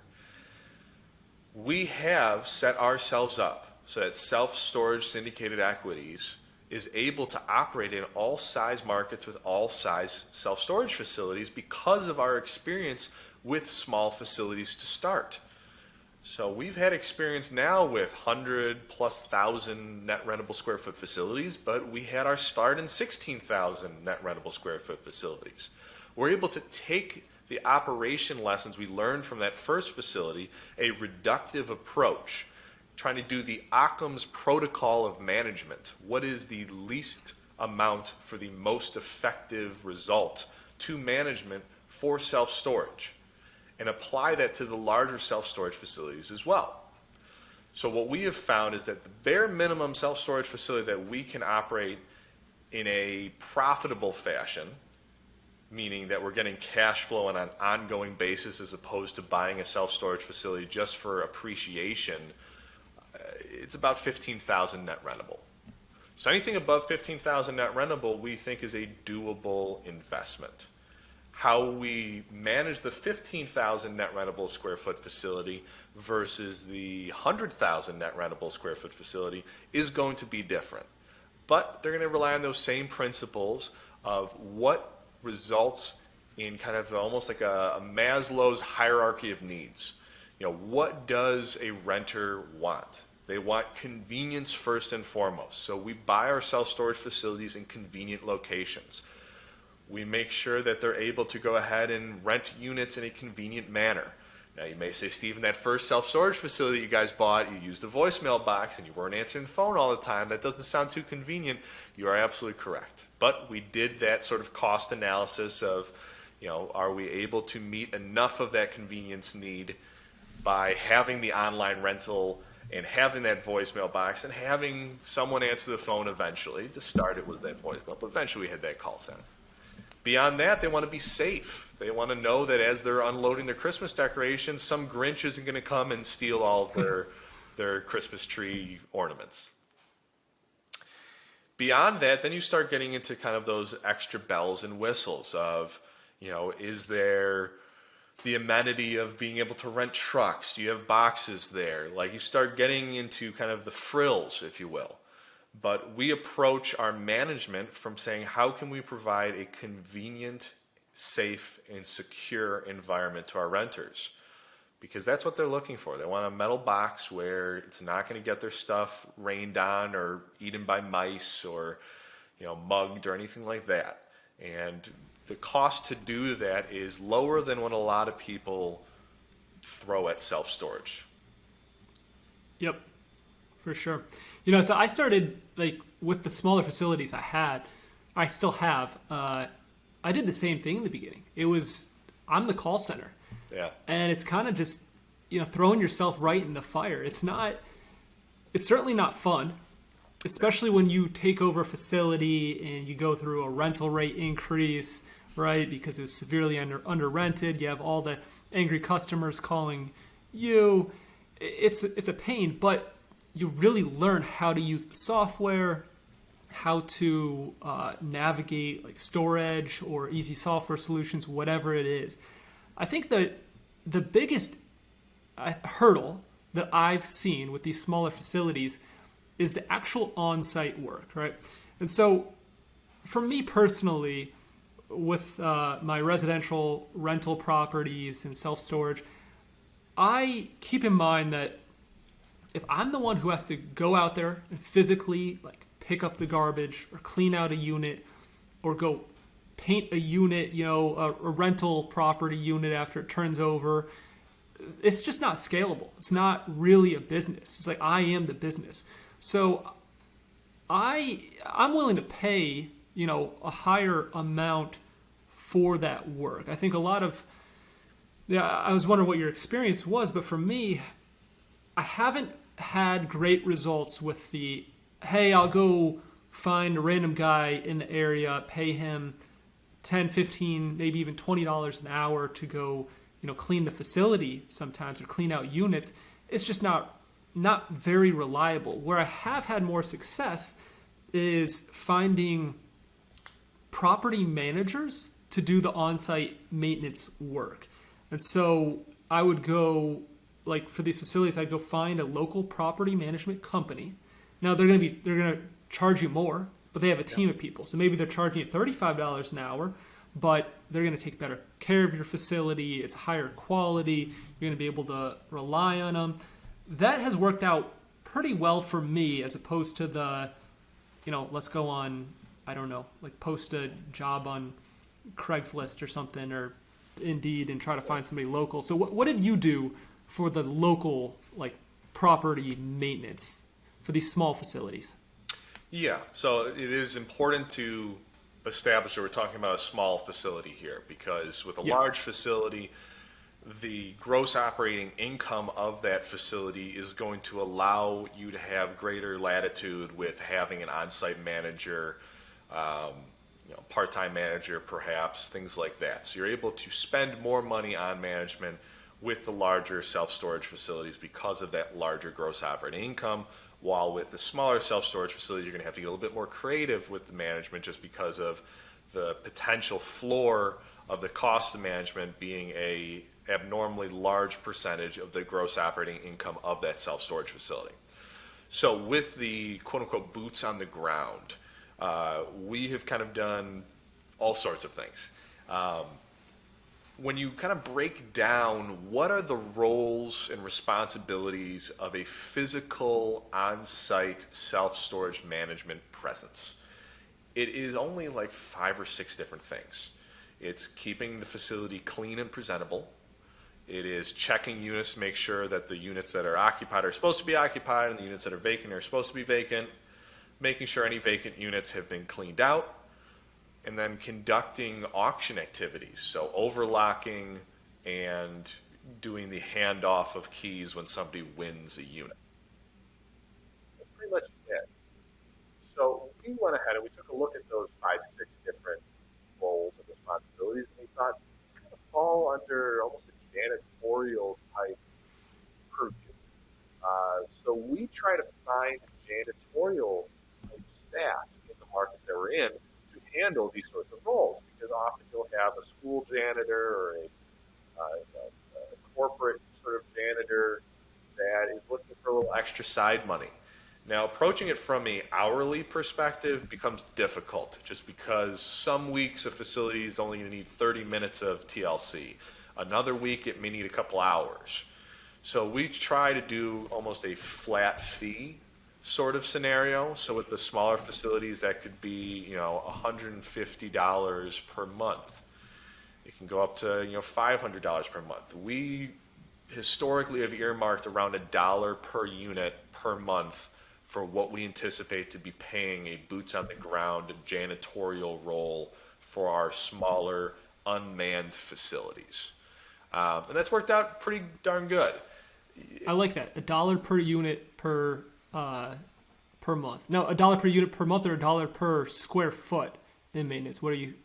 We have set ourselves up so that self-storage syndicated equities is able to operate in all size markets with all size self-storage facilities because of our experience with small facilities to start. So we've had experience now with 100,000+ net rentable square foot facilities, but we had our start in 16,000 net rentable square foot facilities. We're able to take the operation lessons we learned from that first facility, a reductive approach, trying to do the Occam's protocol of management. What is the least amount for the most effective result to management for self-storage? And apply that to the larger self-storage facilities as well. So what we have found is that the bare minimum self-storage facility that we can operate in a profitable fashion, meaning that we're getting cash flow on an ongoing basis as opposed to buying a self-storage facility just for appreciation, it's about 15,000 net rentable. So anything above 15,000 net rentable we think is a doable investment. How we manage the 15,000 net rentable square foot facility versus the 100,000 net rentable square foot facility is going to be different. but they're going to rely on those same principles of what results in kind of almost like a Maslow's hierarchy of needs. What does a renter want? They want convenience first and foremost. So we buy our self-storage facilities in convenient locations. We make sure that they're able to go ahead and rent units in a convenient manner. Now you may say, Stephen, that first self-storage facility you guys bought, you used a voicemail box and you weren't answering the phone all the time. That doesn't sound too convenient. You are absolutely correct. But we did that sort of cost analysis of, are we able to meet enough of that convenience need by having the online rental and having that voicemail box and having someone answer the phone eventually. To start, it was that voicemail, but eventually we had that call center. Beyond that, they want to be safe. They want to know that as they're unloading their Christmas decorations, some Grinch isn't going to come and steal all of their Christmas tree ornaments. Beyond that, then you start getting into kind of those extra bells and whistles of, is there the amenity of being able to rent trucks? Do you have boxes there? Like, you start getting into kind of the frills, if you will. But we approach our management from saying, how can we provide a convenient, safe, and secure environment to our renters? Because that's what they're looking for. They want a metal box where it's not going to get their stuff rained on or eaten by mice or, mugged or anything like that. And the cost to do that is lower than what a lot of people throw at self-storage. Yep, for sure. So I started with the smaller facilities I still have. I did the same thing in the beginning. I'm the call center. Yeah. And it's kind of just, throwing yourself right in the fire. It's certainly not fun, especially when you take over a facility and you go through a rental rate increase, right? Because it's severely under rented. You have all the angry customers calling you. It's a pain, but you really learn how to use the software, how to navigate like storage or easy software solutions, whatever it is. I think that the biggest hurdle that I've seen with these smaller facilities is the actual on-site work, right? And so for me personally, with my residential rental properties and self-storage, I keep in mind that if I'm the one who has to go out there and physically pick up the garbage or clean out a unit or go paint a unit, a rental property unit after it turns over, it's just not scalable. It's not really a business. It's like I am the business. So I'm willing to pay, a higher amount for that work. I think a lot of, I was wondering what your experience was, but for me, I haven't had great results with the, hey, I'll go find a random guy in the area, pay him $10, $15, maybe even $20 an hour to go, clean the facility sometimes or clean out units. It's just not very reliable. Where I have had more success is finding property managers to do the on-site maintenance work. And so I would go, for these facilities, I'd go find a local property management company. Now they're going to charge you more, but they have a team of people. So maybe they're charging you $35 an hour, but they're going to take better care of your facility. It's higher quality. You're going to be able to rely on them. That has worked out pretty well for me as opposed to the, let's go on, I don't know, post a job on Craigslist or something or Indeed and try to find somebody local. So what did you do for the local property maintenance for these small facilities? Yeah, so it is important to establish that we're talking about a small facility here, because with a large facility, the gross operating income of that facility is going to allow you to have greater latitude with having an on-site manager, part-time manager perhaps, things like that. So you're able to spend more money on management with the larger self-storage facilities because of that larger gross operating income, while with the smaller self-storage facilities, you're going to have to get a little bit more creative with the management just because of the potential floor of the cost of management being a abnormally large percentage of the gross operating income of that self-storage facility. So with the quote-unquote boots on the ground, we have kind of done all sorts of things. When you kind of break down what are the roles and responsibilities of a physical on-site self-storage management presence, it is only like 5 or 6 different things. It's keeping the facility clean and presentable. It is checking units to make sure that the units that are occupied are supposed to be occupied and the units that are vacant are supposed to be vacant, making sure any vacant units have been cleaned out, and then conducting auction activities, so overlocking and doing the handoff of keys when somebody wins a unit. That's pretty much it. So we went ahead and we took a look at those 5, 6 different roles and responsibilities, and we thought it's kind of fall under almost a janitorial type purview. So we try to find janitorial type staff in the markets that we're in to handle these sorts of roles, because often you'll have a school janitor or a corporate sort of janitor that is looking for a little extra side money. Now, approaching it from an hourly perspective becomes difficult, just because some weeks a facility is only going to need 30 minutes of TLC. Another week it may need a couple hours. So we try to do almost a flat fee sort of scenario. So with the smaller facilities, that could be, $150 per month. It can go up to, $500 per month. We historically have earmarked around $1 per unit per month for what we anticipate to be paying a boots on the ground janitorial role for our smaller unmanned facilities. And that's worked out pretty darn good. I like that. $1 per unit per month. No, $1 per unit per month or $1 per square foot in maintenance. What are you?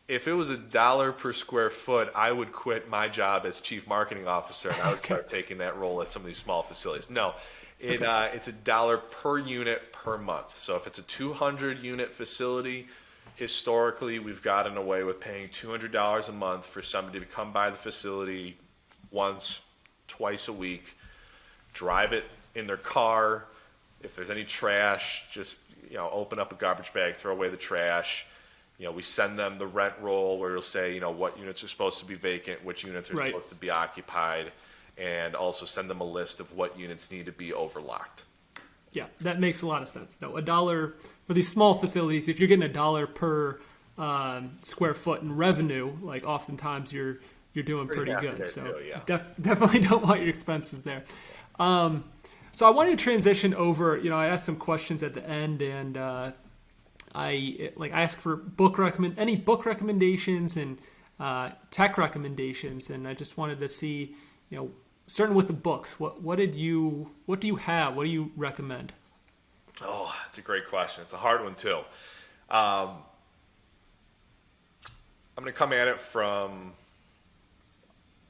If it was $1 per square foot, I would quit my job as chief marketing officer and I would start taking that role at some of these small facilities. No, it's $1 per unit per month. So if it's a 200 unit facility, historically we've gotten away with paying $200 a month for somebody to come by the facility once, twice a week, drive it in their car. If there's any trash, just open up a garbage bag, throw away the trash. We send them the rent roll where it'll say, what units are supposed to be vacant, which units are supposed to be occupied, and also send them a list of what units need to be overlocked. Yeah, that makes a lot of sense. No, $1 for these small facilities. If you're getting $1 per square foot in revenue, like oftentimes you're doing pretty good. So definitely don't want your expenses there. So I wanted to transition over. I asked some questions at the end, and I asked for any book recommendations and tech recommendations, and I just wanted to see, starting with the books, what do you have? What do you recommend? Oh, that's a great question. It's a hard one too. I'm going to come at it from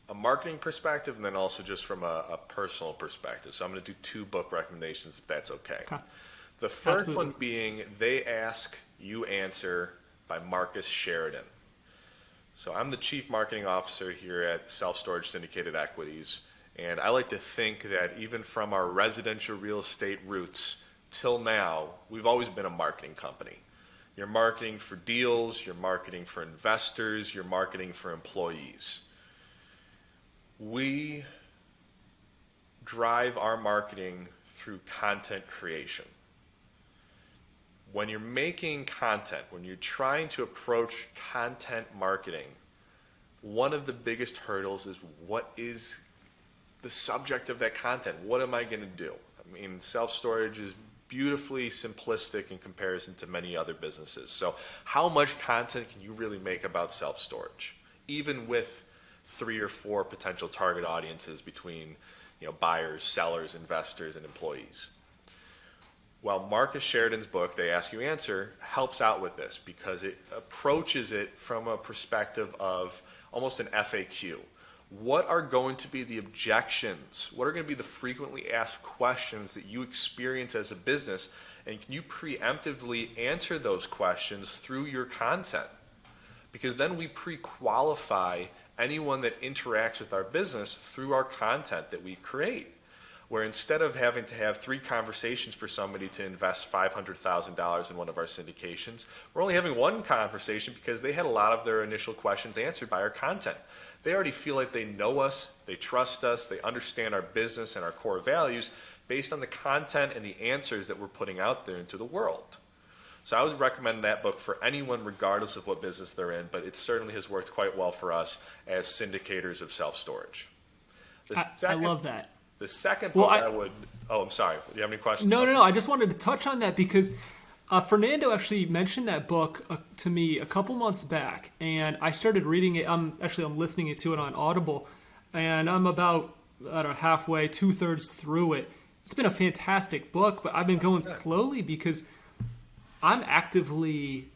a marketing perspective and then also just from a personal perspective. So I'm going to do 2 book recommendations if that's okay. The first one being They Ask, You Answer by Marcus Sheridan. So I'm the Chief Marketing Officer here at Self-Storage Syndicated Equities, and I like to think that even from our residential real estate roots till now, we've always been a marketing company. You're marketing for deals, you're marketing for investors, you're marketing for employees. We drive our marketing through content creation. When you're making content, when you're trying to approach content marketing, one of the biggest hurdles is what is the subject of that content? What am I going to do? I mean, self-storage is beautifully simplistic in comparison to many other businesses. So how much content can you really make about self-storage, even with 3 or 4 potential target audiences between buyers, sellers, investors, and employees? Well, Marcus Sheridan's book, They Ask You Answer, helps out with this because it approaches it from a perspective of almost an FAQ. What are going to be the objections? What are going to be the frequently asked questions that you experience as a business? And can you preemptively answer those questions through your content? Because then we pre-qualify anyone that interacts with our business through our content that we create. where instead of having to have 3 conversations for somebody to invest $500,000 in one of our syndications, we're only having 1 conversation because they had a lot of their initial questions answered by our content. They already feel like they know us, they trust us, they understand our business and our core values based on the content and the answers that we're putting out there into the world. So I would recommend that book for anyone regardless of what business they're in, but it certainly has worked quite well for us as syndicators of self-storage. I love that. The second book I'm sorry. Do you have any questions? No. I just wanted to touch on that because Fernando actually mentioned that book to me a couple months back, and I started reading it. I'm listening to it on Audible, and I'm about, I don't know, halfway, 2/3 through it. It's been a fantastic book, but I've been going slowly because I'm actively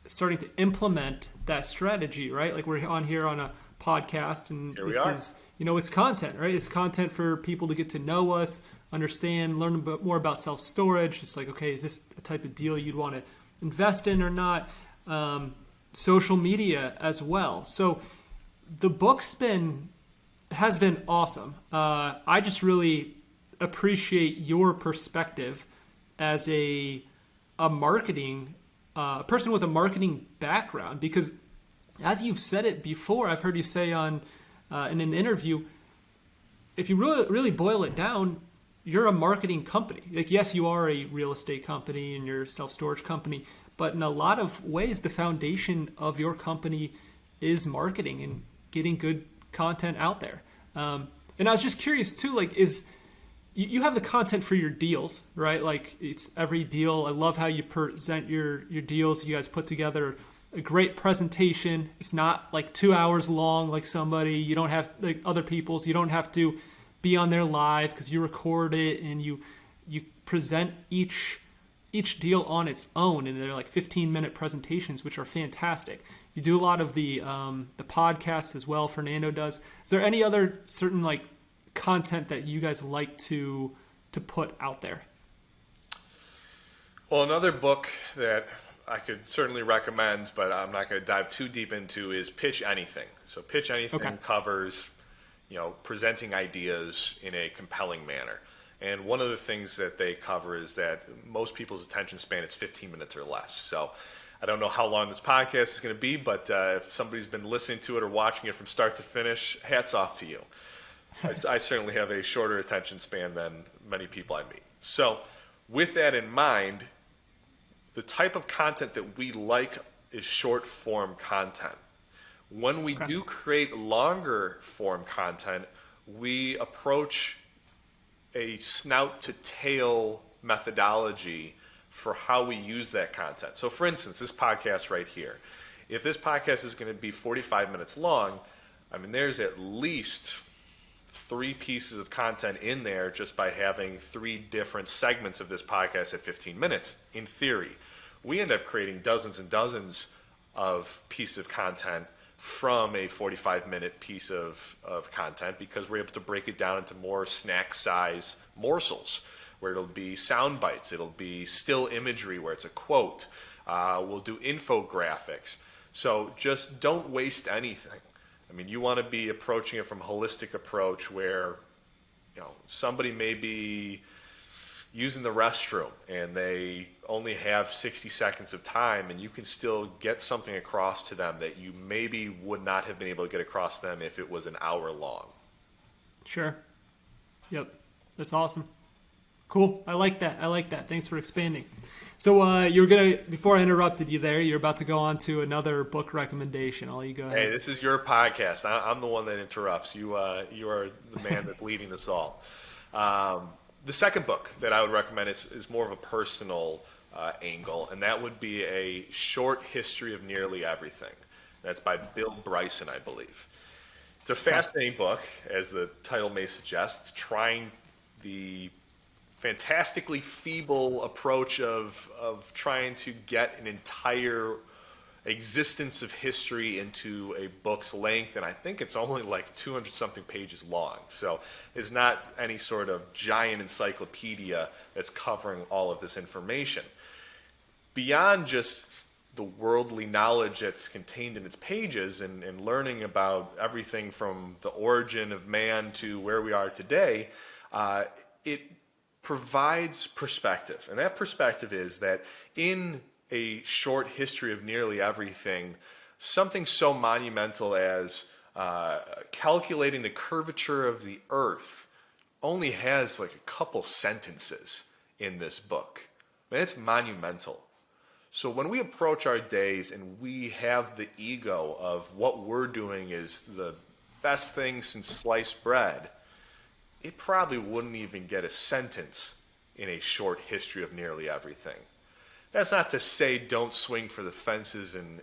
starting to implement that strategy, right? Like we're on here on a podcast, and it's content, right? It's content for people to get to know us, understand, learn a bit more about self-storage. It's like, okay, is this a type of deal you'd want to invest in or not? Social media as well. So the book's has been awesome. I just really appreciate your perspective as a marketing person with a marketing background, because as you've said it before, I've heard you say in an interview, if you really boil it down, you're a marketing company. Like, yes, you are a real estate company and you're a self-storage company, but in a lot of ways, the foundation of your company is marketing and getting good content out there. And I was just curious too, like, you have the content for your deals, right? Like, it's every deal. I love how you present your deals. You guys put together a great presentation. It's not like 2 hours long like somebody. You don't have like other people's. You don't have to be on there live because you record it and you present each deal on its own, and they're like 15-minute presentations, which are fantastic. You do a lot of the podcasts as well. Fernando does. Is there any other certain like content that you guys like to put out there? Well, another book that I could certainly recommend, but I'm not going to dive too deep into, is Pitch Anything. So Pitch Anything covers, presenting ideas in a compelling manner. And one of the things that they cover is that most people's attention span is 15 minutes or less. So I don't know how long this podcast is going to be, but if somebody's been listening to it or watching it from start to finish, hats off to you. I certainly have a shorter attention span than many people I meet. So with that in mind, the type of content that we like is short form content. When we do create longer form content, we approach a snout to tail methodology for how we use that content. So for instance, this podcast right here, if this podcast is going to be 45 minutes long, I mean, there's at least 3 pieces of content in there just by having 3 different segments of this podcast at 15 minutes. In theory, we end up creating dozens and dozens of pieces of content from a 45-minute piece of content, because we're able to break it down into more snack size morsels, where it'll be sound bites, it'll be still imagery where it's a quote, we'll do infographics. So just don't waste anything. I mean, you want to be approaching it from a holistic approach where, somebody may be using the restroom and they only have 60 seconds of time, and you can still get something across to them that you maybe would not have been able to get across to them if it was an hour long. Sure. Yep. That's awesome. Cool. I like that. Thanks for expanding. So before I interrupted you there, you're about to go on to another book recommendation. I'll let you go ahead. Hey, this is your podcast. I'm the one that interrupts. You are the man that's leading this all. The second book that I would recommend is more of a personal angle, and that would be A Short History of Nearly Everything. That's by Bill Bryson, I believe. It's a fascinating book, as the title may suggest. It's trying the fantastically feeble approach of trying to get an entire existence of history into a book's length, and I think it's only like 200-something pages long. So it's not any sort of giant encyclopedia that's covering all of this information. Beyond just the worldly knowledge that's contained in its pages and learning about everything from the origin of man to where we are today, it provides perspective. And that perspective is that in a short history of nearly everything, something so monumental as calculating the curvature of the earth only has like a couple sentences in this book. I mean, it's monumental. So when we approach our days and we have the ego of what we're doing is the best thing since sliced bread, it probably wouldn't even get a sentence in a short history of nearly everything. That's not to say don't swing for the fences and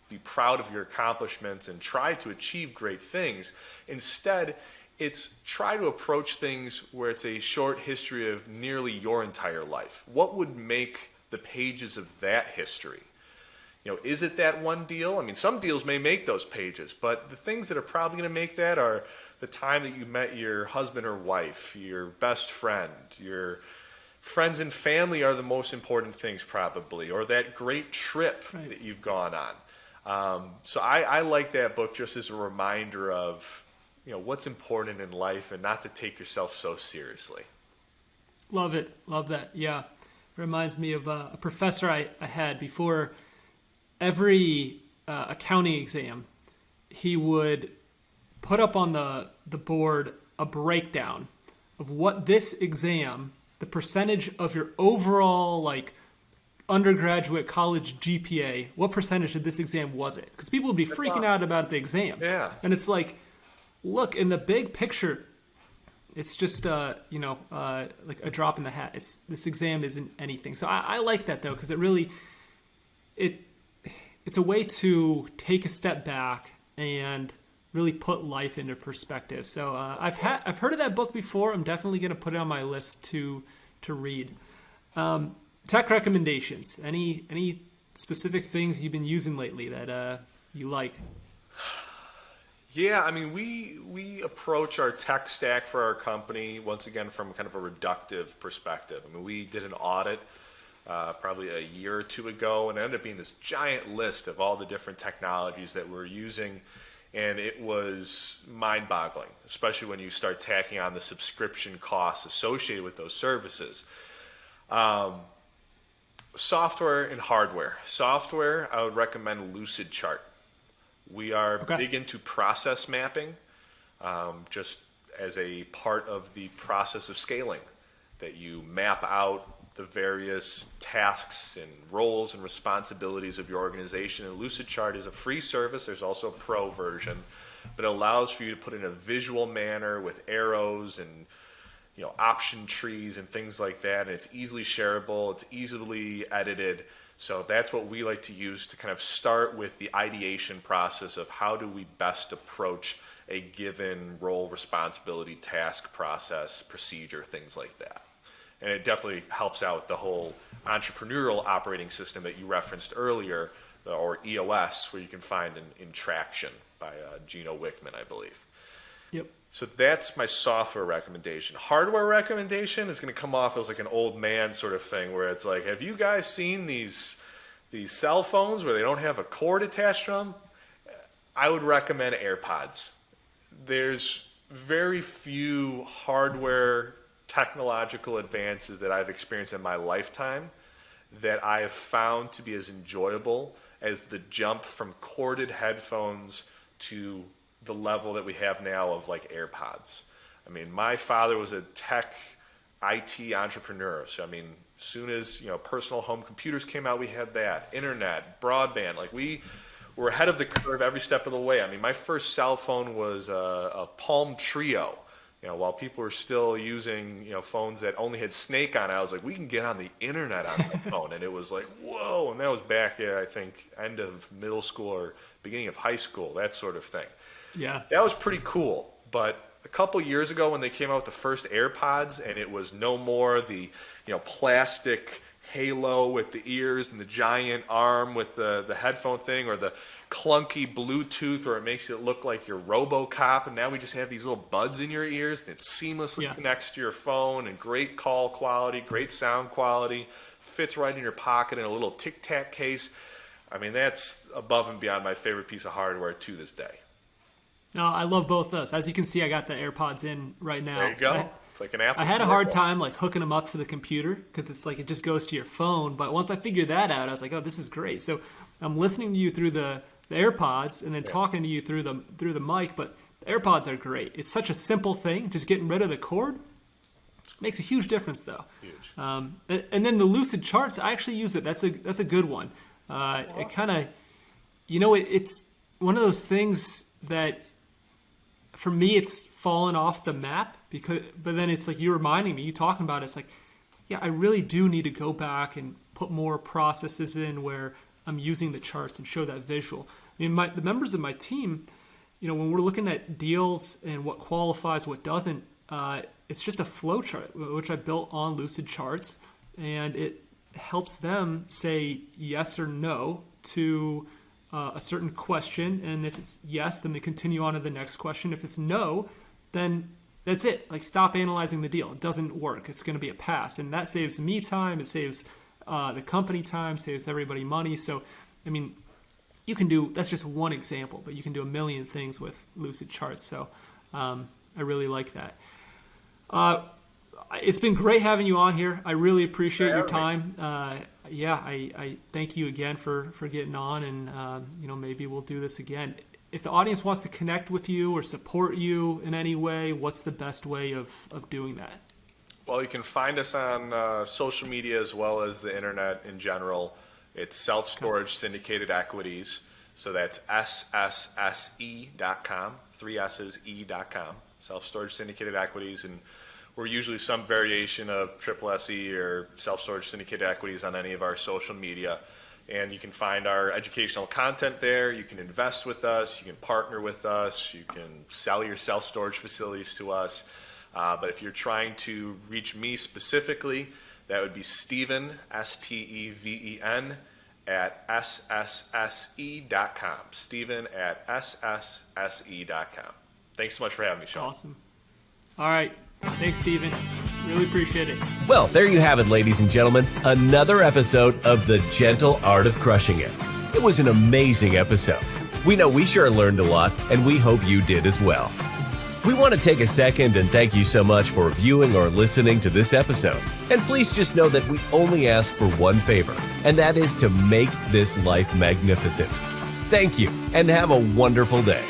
be proud of your accomplishments and try to achieve great things. Instead, it's try to approach things where it's a short history of nearly your entire life. What would make the pages of that history? You know, is it that one deal? I mean, some deals may make those pages, but the things that are probably going to make that are the time that you met your husband or wife, your best friend, your friends and family are the most important things probably, or that great trip that you've gone on. So I like that book just as a reminder of, you know, what's important in life and not to take yourself so seriously. Love it. Love that. Yeah. Reminds me of a professor I had before every accounting exam. He would put up on the board a breakdown of what this exam, the percentage of your overall like undergraduate college GPA, what percentage of this exam was it? Because people would be freaking out about the exam. Yeah. And it's like, look, in the big picture, it's just like a drop in the hat. This exam isn't anything. So I like that though, because it really it's a way to take a step back and really put life into perspective. So I've heard of that book before. I'm definitely going to put it on my list to read. Tech recommendations. Any specific things you've been using lately that you like? Yeah, I mean, we approach our tech stack for our company, once again, from kind of a reductive perspective. I mean, we did an audit probably a year or two ago, and it ended up being this giant list of all the different technologies that we're using, and it was mind-boggling, especially when you start tacking on the subscription costs associated with those services. Software and hardware. Software, I would recommend Lucidchart. We are big into process mapping, just as a part of the process of scaling, that you map out the various tasks and roles and responsibilities of your organization. And Lucidchart is a free service. There's also a pro version, but it allows for you to put in a visual manner with arrows and option trees and things like that. And it's easily shareable. It's easily edited. So that's what we like to use to kind of start with the ideation process of how do we best approach a given role, responsibility, task, process, procedure, things like that. And it definitely helps out the whole entrepreneurial operating system that you referenced earlier, or EOS, where you can find in Traction by Gino Wickman, I believe. Yep. So that's my software recommendation. Hardware recommendation is going to come off as like an old man sort of thing, where it's like, have you guys seen these cell phones where they don't have a cord attached to them? I would recommend AirPods. There's very few hardware technological advances that I've experienced in my lifetime that I have found to be as enjoyable as the jump from corded headphones to the level that we have now of like AirPods. I mean, my father was a tech IT entrepreneur. So, I mean, as soon as, personal home computers came out, we had that. Internet, broadband, like we were ahead of the curve every step of the way. I mean, my first cell phone was a Palm Trio. While people were still using, phones that only had Snake on it, I was like, we can get on the internet on my phone. And it was like, whoa. And that was back at, I think, end of middle school or beginning of high school, that sort of thing. Yeah. That was pretty cool. But a couple years ago when they came out with the first AirPods, and it was no more the, plastic halo with the ears and the giant arm with the headphone thing, or the clunky Bluetooth where it makes it look like you're RoboCop, and now we just have these little buds in your ears and it seamlessly connects to your phone, and great call quality, great sound quality, fits right in your pocket in a little Tic Tac case. I mean, that's above and beyond my favorite piece of hardware to this day. No, I love both those. As you can see, I got the AirPods in right now. There you go. It's like an app. I had a hard time like hooking them up to the computer because it's like it just goes to your phone. But once I figured that out, I was like, oh, this is great. So I'm listening to you through the AirPods and then talking to you through the mic. But the AirPods are great. It's such a simple thing. Just getting rid of the cord makes a huge difference, though. Huge. And then the Lucid charts, I actually use it. That's a good one. It kind of, it's one of those things that, for me, it's fallen off the map but then it's like you reminding me, you talking about it, it's like, yeah, I really do need to go back and put more processes in where I'm using the charts and show that visual. I mean, the members of my team, when we're looking at deals and what qualifies, what doesn't, it's just a flow chart, which I built on Lucid Charts, and it helps them say yes or no to a certain question. And if it's yes, then they continue on to the next question. If it's no, then that's it. Like, stop analyzing the deal. It doesn't work. It's going to be a pass. And that saves me time. It saves the company time, saves everybody money. So, I mean, you can do, that's just one example, but you can do a million things with Lucid Charts. So I really like that. It's been great having you on here. I really appreciate your time. I thank you again for getting on, and maybe we'll do this again. If the audience wants to connect with you or support you in any way, what's the best way of doing that? Well, you can find us on social media as well as the internet in general. It's Self-Storage Syndicated Equities. So that's SSSE.com, 3 S's, E.com. Self-Storage Syndicated Equities. And we're usually some variation of Triple SE or Self-Storage Syndicated Equities on any of our social media. And you can find our educational content there. You can invest with us. You can partner with us. You can sell your self-storage facilities to us. But if you're trying to reach me specifically, that would be Steven, Steven, at SSSE.com. Steven at SSSE.com. Thanks so much for having me, Sean. Awesome. All right. Thanks, Steven. Really appreciate it. Well, there you have it, ladies and gentlemen. Another episode of The Gentle Art of Crushing It. It was an amazing episode. We know we sure learned a lot, and we hope you did as well. We want to take a second and thank you so much for viewing or listening to this episode. And please just know that we only ask for one favor, and that is to make this life magnificent. Thank you, and have a wonderful day.